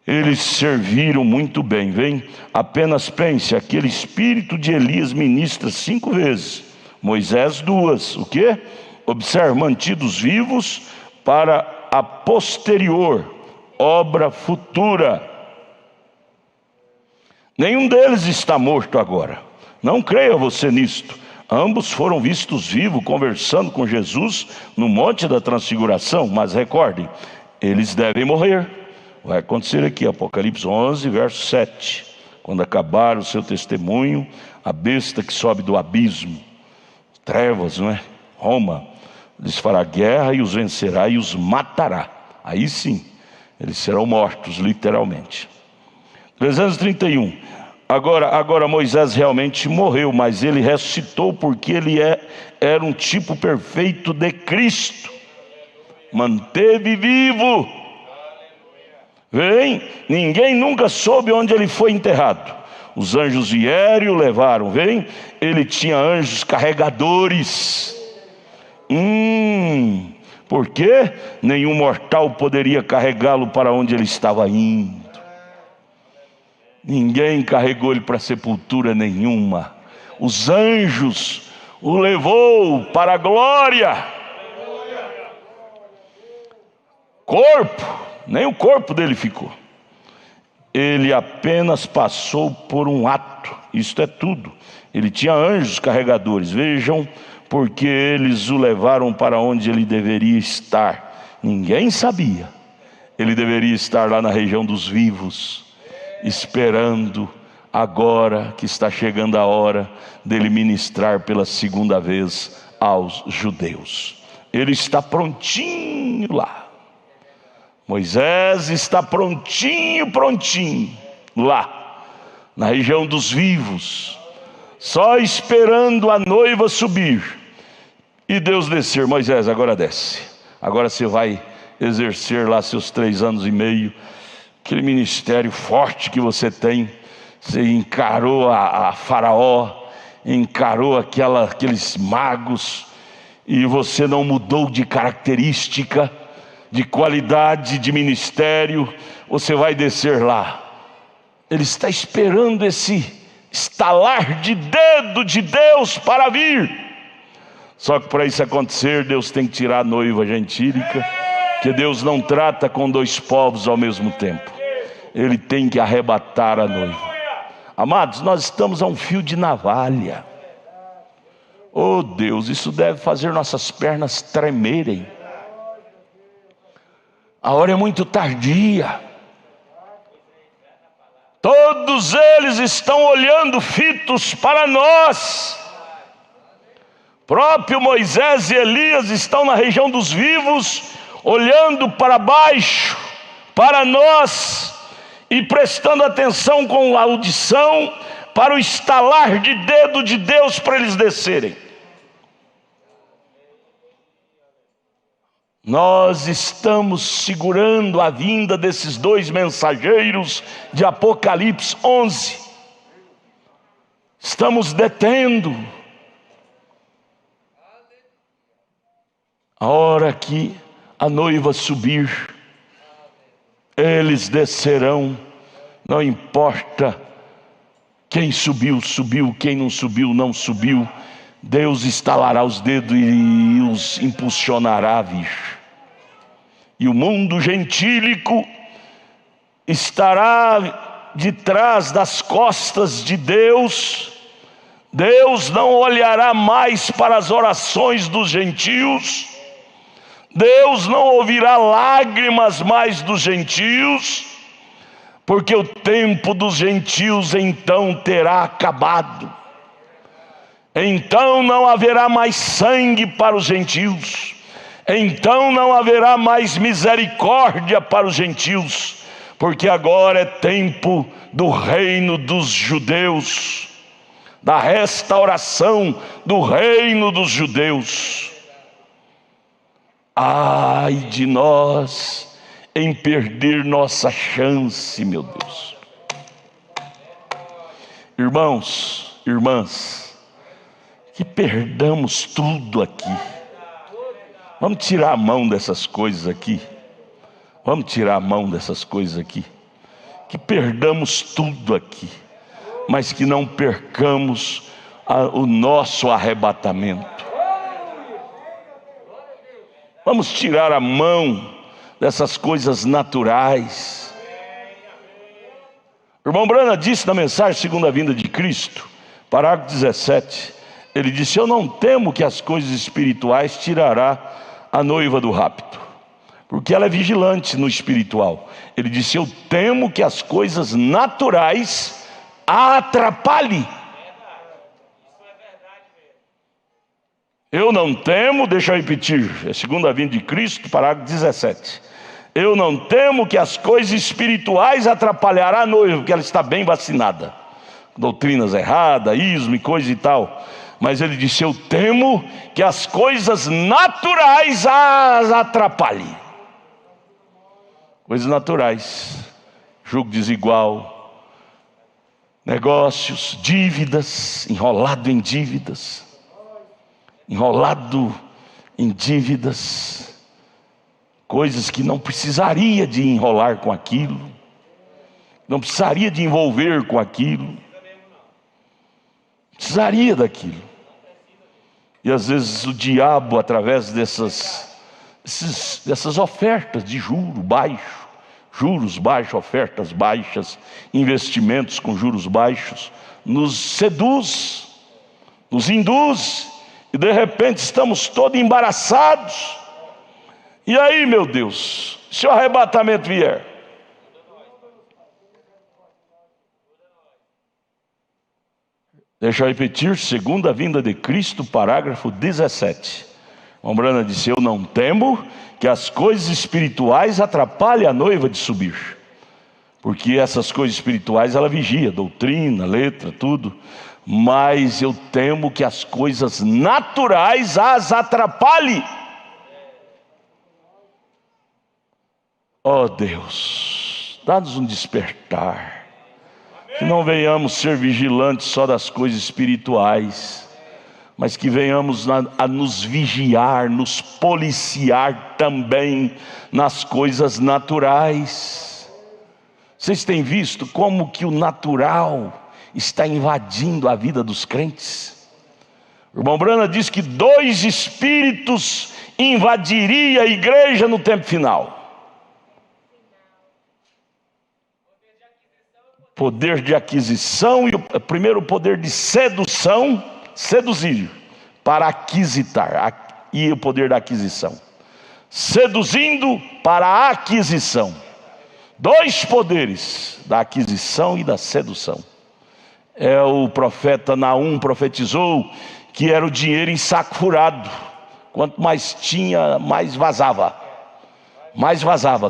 Eles serviram muito bem, vem? Apenas pense, aquele espírito de Elias ministra 5 vezes, Moisés 2, o quê? Observe, mantidos vivos para a posterior obra futura. Nenhum deles está morto agora, não creia você nisto. Ambos foram vistos vivos, conversando com Jesus no Monte da Transfiguração, mas recordem, eles devem morrer. Vai acontecer aqui, Apocalipse 11, verso 7. Quando acabar o seu testemunho, a besta que sobe do abismo, trevas, não é? Roma, lhes fará guerra e os vencerá e os matará. Aí sim, eles serão mortos, literalmente. 331. Agora Moisés realmente morreu, mas ele ressuscitou porque ele era um tipo perfeito de Cristo. Manteve vivo. Vem, ninguém nunca soube onde ele foi enterrado. Os anjos vieram e o levaram. Vem, ele tinha anjos carregadores. Porque nenhum mortal poderia carregá-lo para onde ele estava indo. Ninguém carregou ele para sepultura nenhuma. Os anjos o levou para a glória. Nem o corpo dele ficou. Ele apenas passou por um ato. Isto é tudo. Ele tinha anjos carregadores. Vejam, porque eles o levaram para onde ele deveria estar. Ninguém sabia. Ele deveria estar lá na região dos vivos, esperando agora que está chegando a hora dele ministrar pela segunda vez aos judeus. Ele está prontinho lá. Moisés está prontinho lá, na região dos vivos, só esperando a noiva subir e Deus descer. Moisés, agora desce. Agora você vai exercer lá seus 3 anos e meio, aquele ministério forte que você tem. Você encarou a Faraó, encarou aqueles magos, e você não mudou de característica, de qualidade de ministério. Você vai descer lá. Ele está esperando esse estalar de dedo de Deus para vir. Só que para isso acontecer, Deus tem que tirar a noiva gentílica, que Deus não trata com 2 povos ao mesmo tempo. Ele tem que arrebatar a noiva. Amados, nós estamos a um fio de navalha. Oh Deus, isso deve fazer nossas pernas tremerem. A hora é muito tardia. Todos eles estão olhando fitos para nós. Próprio Moisés e Elias estão na região dos vivos, olhando para baixo, para nós, e prestando atenção com a audição para o estalar de dedo de Deus para eles descerem. Nós estamos segurando a vinda desses 2 mensageiros de Apocalipse 11. Estamos detendo. A hora que a noiva subir, eles descerão. Não importa quem subiu, quem não subiu. Deus estalará os dedos e os impulsionará a vir. E o mundo gentílico estará de trás das costas de Deus. Deus não olhará mais para as orações dos gentios. Deus não ouvirá lágrimas mais dos gentios, porque o tempo dos gentios então terá acabado. Então não haverá mais sangue para os gentios. Então não haverá mais misericórdia para os gentios, porque agora é tempo do reino dos judeus, da restauração do reino dos judeus. Ai de nós em perder nossa chance, meu Deus. Irmãos, irmãs, que perdamos tudo aqui. Vamos tirar a mão dessas coisas aqui. Vamos tirar a mão dessas coisas aqui. Que perdamos tudo aqui, mas que não percamos o nosso arrebatamento. Vamos tirar a mão dessas coisas naturais. O irmão Branham disse na mensagem Segunda Vinda de Cristo, parágrafo 17, ele disse: eu não temo que as coisas espirituais tirará a noiva do rapto, porque ela é vigilante no espiritual. Ele disse: eu temo que as coisas naturais a atrapalhem. Eu não temo, deixa eu repetir, é Segunda Vinda de Cristo, parágrafo 17. Eu não temo que as coisas espirituais atrapalhará a noiva, porque ela está bem vacinada. doutrinas erradas, ismo e coisa e tal. Mas ele disse: eu temo que as coisas naturais as atrapalhem. Coisas naturais, julgo desigual, negócios, dívidas, enrolado em dívidas, coisas que não precisaria de enrolar com aquilo, não precisaria de envolver com aquilo, precisaria daquilo. E às vezes o diabo, através dessas ofertas de juros baixos, ofertas baixas, investimentos com juros baixos, nos seduz, nos induz, e de repente estamos todos embaraçados. E aí, meu Deus, se o arrebatamento vier? Deixa eu repetir, segunda vinda de Cristo, parágrafo 17. Brana disse: eu não temo que as coisas espirituais atrapalhem a noiva de subir. Porque essas coisas espirituais ela vigia, doutrina, letra, tudo. Mas eu temo que as coisas naturais as atrapalhem. Oh Deus, dá-nos um despertar. Que não venhamos ser vigilantes só das coisas espirituais, mas que venhamos a nos vigiar, nos policiar também nas coisas naturais. Vocês têm visto como que o natural está invadindo a vida dos crentes? O irmão Brana diz que 2 espíritos invadiriam a igreja no tempo final. Poder de aquisição e primeiro o poder de sedução, seduzir, para aquisitar, e o poder da aquisição, seduzindo para a aquisição. 2 poderes, da aquisição e da sedução. O profeta Naum profetizou que era o dinheiro em saco furado. Quanto mais tinha, mais vazava.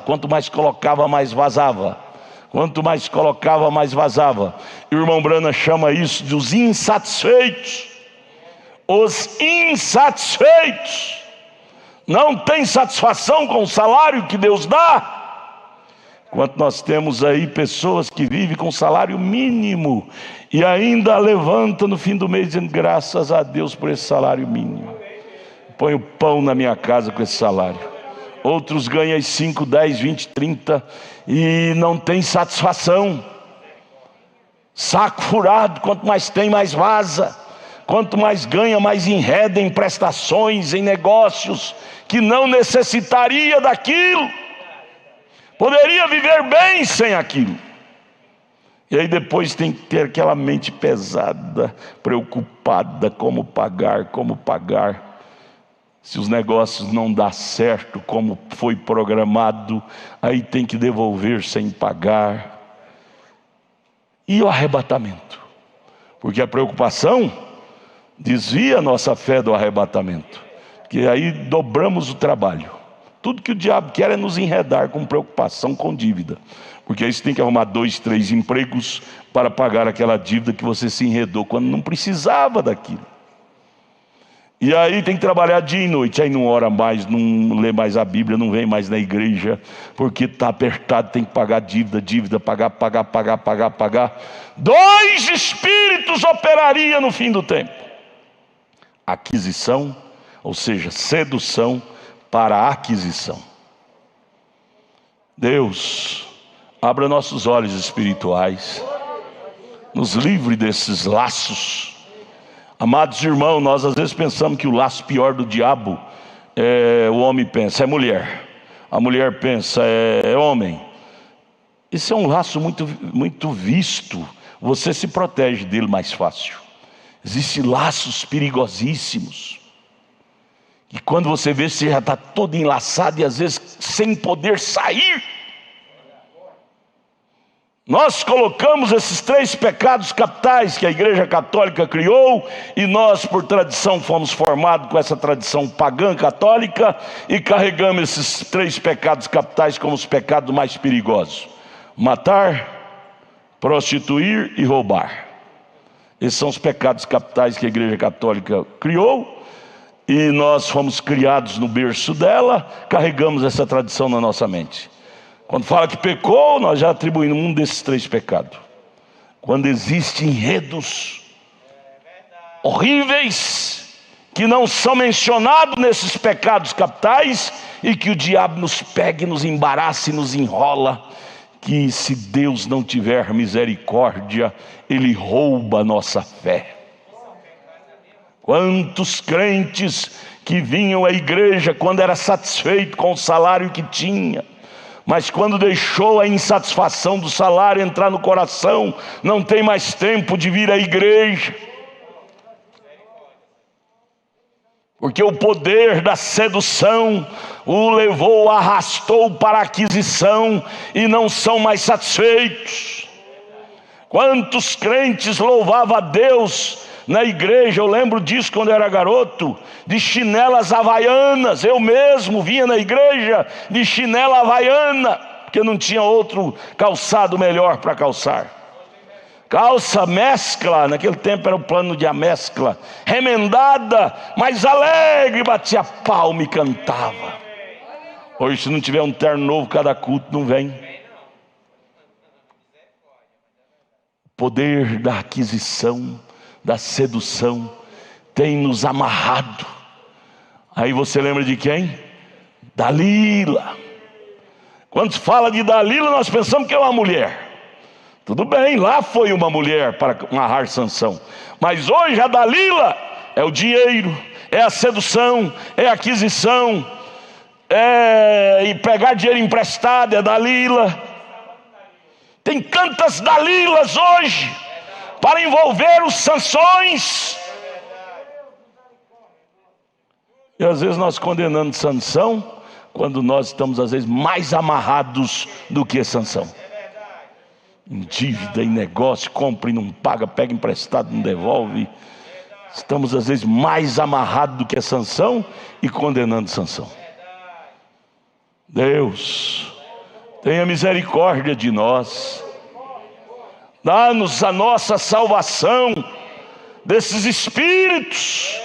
Quanto mais colocava, mais vazava. Quanto mais colocava, mais vazava. E o irmão Brana chama isso de os insatisfeitos. Os insatisfeitos não tem satisfação com o salário que Deus dá. Enquanto nós temos aí pessoas que vivem com salário mínimo e ainda levanta no fim do mês dizendo: graças a Deus por esse salário mínimo, põe o pão na minha casa com esse salário. Outros ganham 5, 10, 20, 30 e não tem satisfação. Saco furado, quanto mais tem, mais vaza. Quanto mais ganha, mais enreda em prestações, em negócios que não necessitaria daquilo. Poderia viver bem sem aquilo. E aí depois tem que ter aquela mente pesada, preocupada, como pagar. Se os negócios não dão certo como foi programado, aí tem que devolver sem pagar. E o arrebatamento? Porque a preocupação desvia a nossa fé do arrebatamento. Porque aí dobramos o trabalho. Tudo que o diabo quer é nos enredar com preocupação, com dívida. Porque aí você tem que arrumar 2, 3 empregos para pagar aquela dívida que você se enredou quando não precisava daquilo. E aí tem que trabalhar dia e noite, aí não ora mais, não lê mais a Bíblia, não vem mais na igreja, porque está apertado, tem que pagar dívida, pagar. 2 espíritos operariam no fim do tempo. Aquisição, ou seja, sedução para aquisição. Deus, abra nossos olhos espirituais, nos livre desses laços. Amados irmãos, nós às vezes pensamos que o laço pior do diabo o homem pensa, é mulher. A mulher pensa, é homem. Esse é um laço muito visto. Você se protege dele mais fácil. Existem laços perigosíssimos. E quando você vê, você já está todo enlaçado e às vezes sem poder sair. Nós colocamos esses 3 pecados capitais que a Igreja Católica criou, e nós por tradição fomos formados com essa tradição pagã católica, e carregamos esses 3 pecados capitais como os pecados mais perigosos: matar, prostituir e roubar. Esses são os pecados capitais que a Igreja Católica criou, e nós fomos criados no berço dela, carregamos essa tradição na nossa mente. Quando fala que pecou, nós já atribuímos um desses 3 pecados. Quando existem enredos horríveis que não são mencionados nesses pecados capitais, e que o diabo nos pega, nos embaraça e nos enrola, que se Deus não tiver misericórdia, Ele rouba a nossa fé. Quantos crentes que vinham à igreja quando era satisfeito com o salário que tinha, mas quando deixou a insatisfação do salário entrar no coração, não tem mais tempo de vir à igreja, porque o poder da sedução o levou, arrastou para a aquisição, e não são mais satisfeitos. Quantos crentes louvavam a Deus na igreja? Eu lembro disso quando eu era garoto, de chinelas havaianas. Eu mesmo vinha na igreja de chinela havaiana, porque não tinha outro calçado melhor para calçar. Calça mescla, naquele tempo era o plano de amescla, remendada, mas alegre, batia palma e cantava. Hoje, se não tiver um terno novo cada culto, não vem. O poder da aquisição, da sedução, tem nos amarrado. Aí você lembra de quem? Dalila. Quando se fala de Dalila, nós pensamos que é uma mulher. Tudo bem, lá foi uma mulher para amarrar Sansão, mas hoje a Dalila é o dinheiro, é a sedução, é a aquisição, e pegar dinheiro emprestado é Dalila. Tem tantas Dalilas hoje para envolver os Sansões, e às vezes nós condenamos Sansão, quando nós estamos às vezes mais amarrados do que Sansão. Em dívida, em negócio, compra e não paga, pega emprestado, não devolve. Estamos às vezes mais amarrados do que Sansão e condenando Sansão. Deus, tenha misericórdia de nós. Dá-nos a nossa salvação desses espíritos.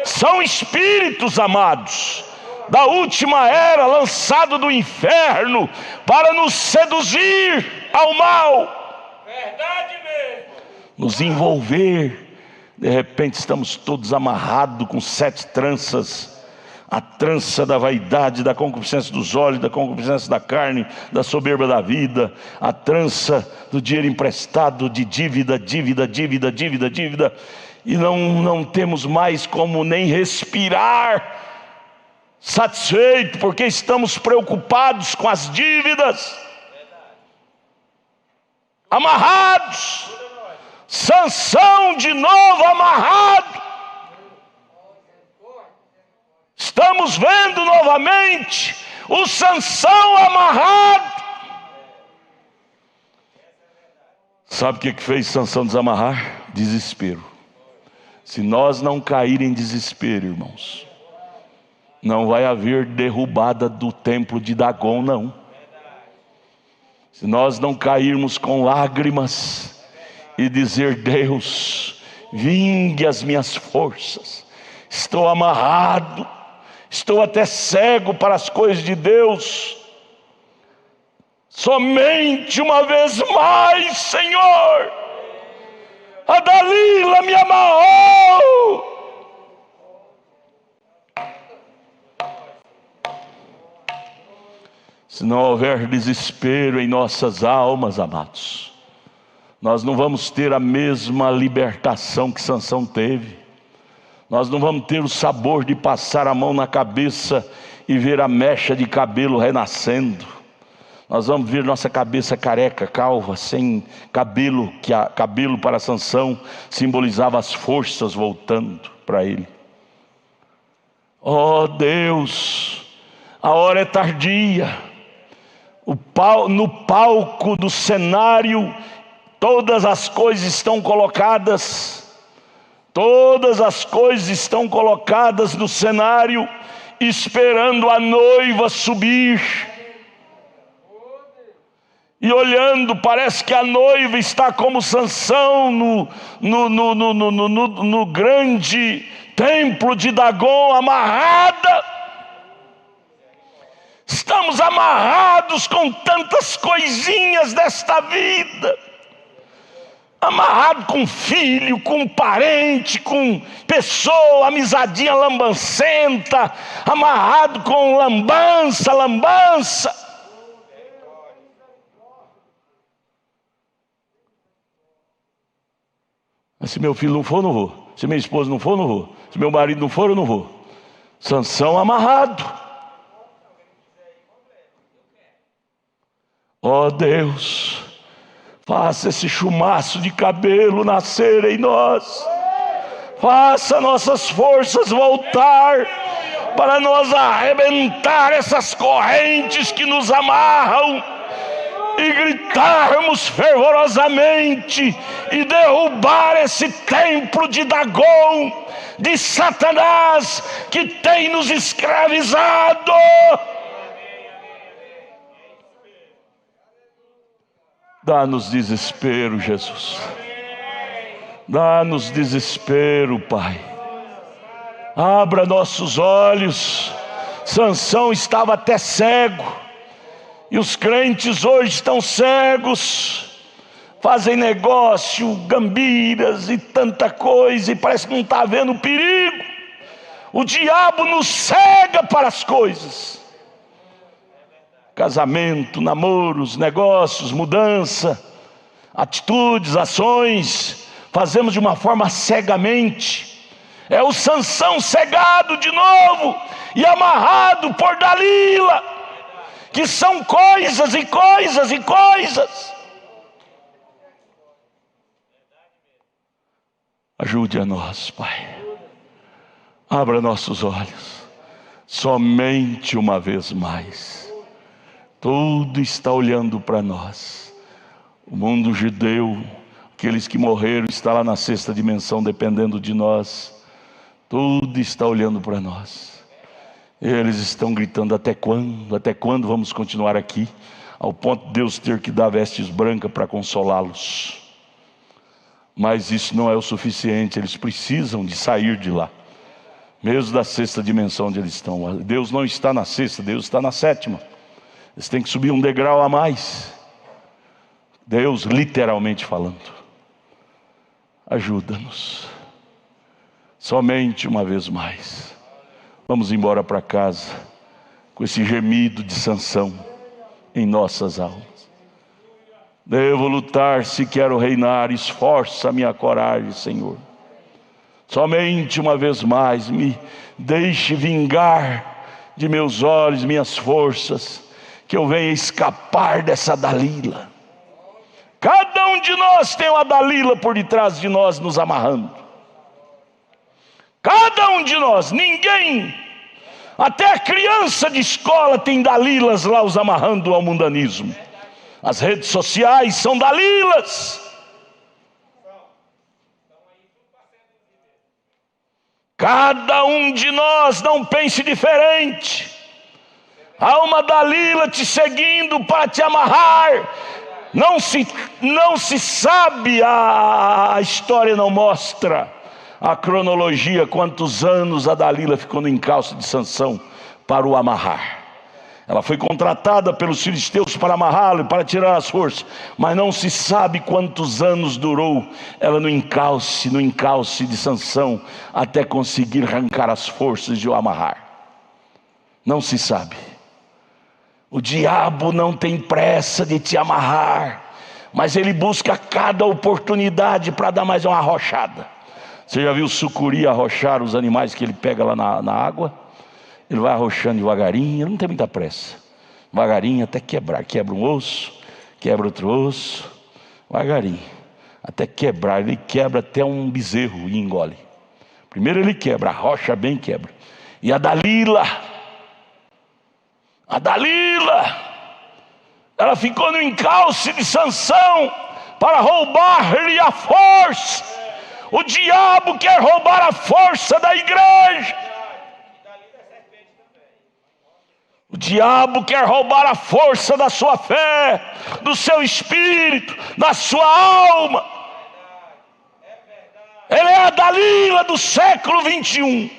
São espíritos, amados, da última era, lançado do inferno para nos seduzir ao mal, verdade mesmo, nos envolver. De repente estamos todos amarrados com 7 tranças: a trança da vaidade, da concupiscência dos olhos, da concupiscência da carne, da soberba da vida, a trança do dinheiro emprestado, de dívida, e não temos mais como nem respirar satisfeito, porque estamos preocupados com as dívidas, amarrados. Sansão de novo amarrado. Estamos vendo novamente o Sansão amarrado. Sabe o que fez Sansão desamarrar? Desespero. Se nós não cair em desespero, irmãos, não vai haver derrubada do templo de Dagon, não. Se nós não cairmos com lágrimas e dizer: Deus, vingue as minhas forças, estou amarrado, estou até cego para as coisas de Deus, somente uma vez mais, Senhor, a Dalila me amarrou. Se não houver desespero em nossas almas, amados, nós não vamos ter a mesma libertação que Sansão teve. Nós não vamos ter o sabor de passar a mão na cabeça e ver a mecha de cabelo renascendo. Nós vamos ver nossa cabeça careca, calva, sem cabelo, que cabelo para Sansão simbolizava as forças voltando para ele. Oh Deus, a hora é tardia. No palco do cenário, todas as coisas estão colocadas. Todas as coisas estão colocadas no cenário, esperando a noiva subir. E olhando, parece que a noiva está como Sansão no grande templo de Dagon, amarrada. Estamos amarrados com tantas coisinhas desta vida. Amarrado com filho, com parente, com pessoa, amizadinha lambancenta. Amarrado com lambança. Mas se meu filho não for, não vou. Se minha esposa não for, não vou. Se meu marido não for, eu não vou. Sansão amarrado. Ó Deus, faça esse chumaço de cabelo nascer em nós. Faça nossas forças voltar, para nós arrebentar essas correntes que nos amarram e gritarmos fervorosamente e derrubar esse templo de Dagon, de Satanás, que tem nos escravizado. Dá-nos desespero, Jesus. Dá-nos desespero, Pai. Abra nossos olhos. Sansão estava até cego. E os crentes hoje estão cegos. Fazem negócio, gambiras e tanta coisa. E parece que não está vendo o perigo. O diabo nos cega para as coisas. Casamento, namoros, negócios, mudança, atitudes, ações, fazemos de uma forma cegamente. É o Sansão cegado de novo e amarrado por Dalila, que são coisas e coisas e coisas. Ajude a nós, Pai. Abra nossos olhos, somente uma vez mais. Tudo está olhando para nós. O mundo judeu, aqueles que morreram, está lá na sexta dimensão dependendo de nós. Tudo está olhando para nós. Eles estão gritando: até quando? Até quando vamos continuar aqui? Ao ponto de Deus ter que dar vestes brancas para consolá-los. Mas isso não é o suficiente. Eles precisam de sair de lá, mesmo da sexta dimensão onde eles estão. Deus não está na sexta, Deus está na sétima. Eles têm que subir um degrau a mais. Deus, literalmente falando. Ajuda-nos. Somente uma vez mais. Vamos embora para casa com esse gemido de Sansão em nossas almas. Devo lutar se quero reinar. Esforça a minha coragem, Senhor. Somente uma vez mais me deixe vingar de meus olhos, minhas forças, que eu venha escapar dessa Dalila. Cada um de nós tem uma Dalila por detrás de nós nos amarrando. Cada um de nós, ninguém, até a criança de escola tem Dalilas lá os amarrando ao mundanismo. As redes sociais são Dalilas. Cada um de nós, não pense diferente. Há uma Dalila te seguindo para te amarrar. Não se sabe, a história não mostra a cronologia, quantos anos a Dalila ficou no encalço de Sansão para o amarrar. Ela foi contratada pelos filisteus para amarrá-lo, para tirar as forças, mas não se sabe quantos anos durou ela no encalçe de Sansão, até conseguir arrancar as forças de o amarrar. Não se sabe. O diabo não tem pressa de te amarrar, mas ele busca cada oportunidade para dar mais uma arrochada. Você já viu o sucuri arrochar os animais que ele pega lá na água? Ele vai arrochando devagarinho, ele não tem muita pressa. Devagarinho até quebrar. Quebra um osso, quebra outro osso, devagarinho. Até quebrar, ele quebra até um bezerro e engole. Primeiro ele quebra, arrocha bem e quebra. E a Dalila, ela ficou no encalçe de Sansão para roubar-lhe a força. O diabo quer roubar a força da igreja. O diabo quer roubar a força da sua fé, do seu espírito, da sua alma. Ele é a Dalila do século 21.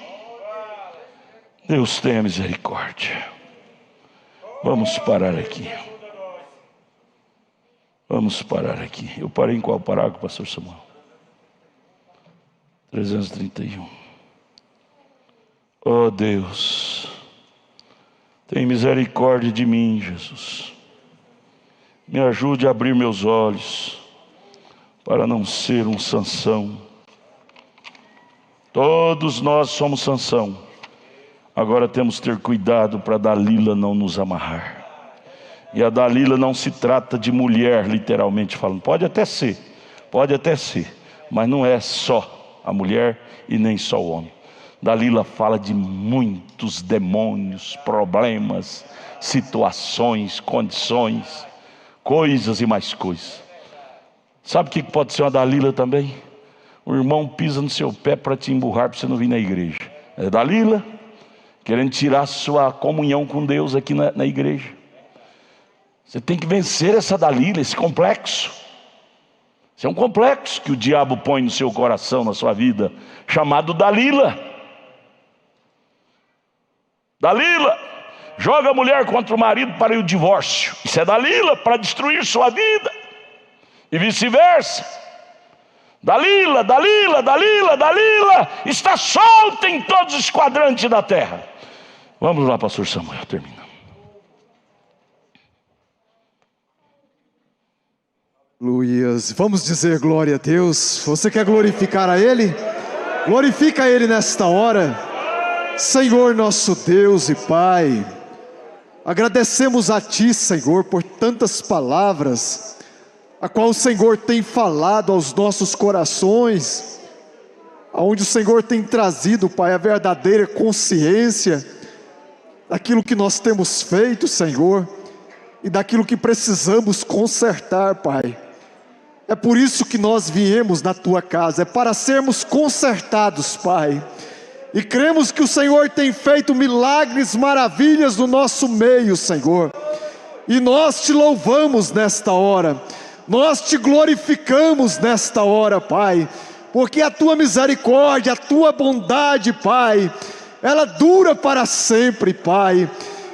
Deus tenha misericórdia. Vamos parar aqui. Vamos parar aqui. Eu parei em qual parágrafo, pastor Samuel? 331. Oh Deus, tem misericórdia de mim, Jesus. Me ajude a abrir meus olhos para não ser um Sansão. Todos nós somos Sansão. Agora temos que ter cuidado para a Dalila não nos amarrar. E a Dalila não se trata de mulher, literalmente falando. Pode até ser, mas não é só a mulher e nem só o homem. Dalila fala de muitos demônios, problemas, situações, condições, coisas e mais coisas. Sabe o que pode ser uma Dalila também? O irmão pisa no seu pé para te emburrar, para você não vir na igreja. É Dalila, querendo tirar sua comunhão com Deus aqui na igreja. Você tem que vencer essa Dalila, esse complexo. Isso é um complexo que o diabo põe no seu coração, na sua vida, chamado Dalila. Dalila joga a mulher contra o marido para o divórcio. Isso é Dalila, para destruir sua vida. E vice-versa. Dalila está solta em todos os quadrantes da terra. Vamos lá, pastor Samuel, termina. Luias, vamos dizer glória a Deus. Você quer glorificar a Ele? Glorifica a Ele nesta hora. Senhor nosso Deus e Pai, agradecemos a Ti, Senhor, por tantas palavras, a qual o Senhor tem falado aos nossos corações, aonde o Senhor tem trazido, Pai, a verdadeira consciência daquilo que nós temos feito, Senhor, e daquilo que precisamos consertar, Pai. É por isso que nós viemos na Tua casa, é para sermos consertados, Pai. E cremos que o Senhor tem feito milagres, maravilhas no nosso meio, Senhor. E nós Te louvamos nesta hora, nós Te glorificamos nesta hora, Pai, porque a Tua misericórdia, a Tua bondade, Pai, ela dura para sempre, Pai.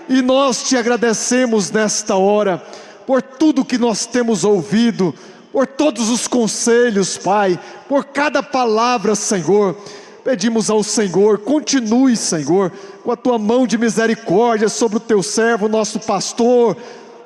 E nós Te agradecemos nesta hora, por tudo que nós temos ouvido, por todos os conselhos, Pai, por cada palavra, Senhor. Pedimos ao Senhor, continue, Senhor, com a Tua mão de misericórdia sobre o Teu servo, nosso pastor,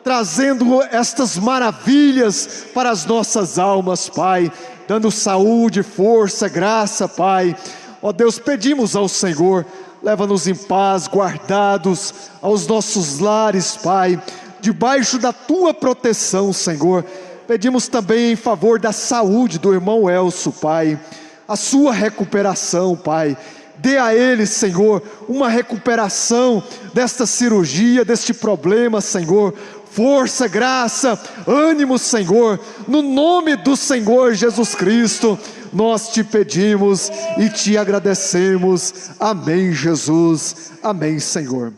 trazendo estas maravilhas para as nossas almas, Pai, dando saúde, força, graça, Pai. Ó Deus, pedimos ao Senhor, leva-nos em paz, guardados aos nossos lares, Pai, debaixo da Tua proteção, Senhor. Pedimos também em favor da saúde do irmão Elcio, Pai, a sua recuperação, Pai. Dê a ele, Senhor, uma recuperação desta cirurgia, deste problema, Senhor. Força, graça, ânimo, Senhor. No nome do Senhor Jesus Cristo, nós Te pedimos e Te agradecemos. Amém, Jesus. Amém, Senhor.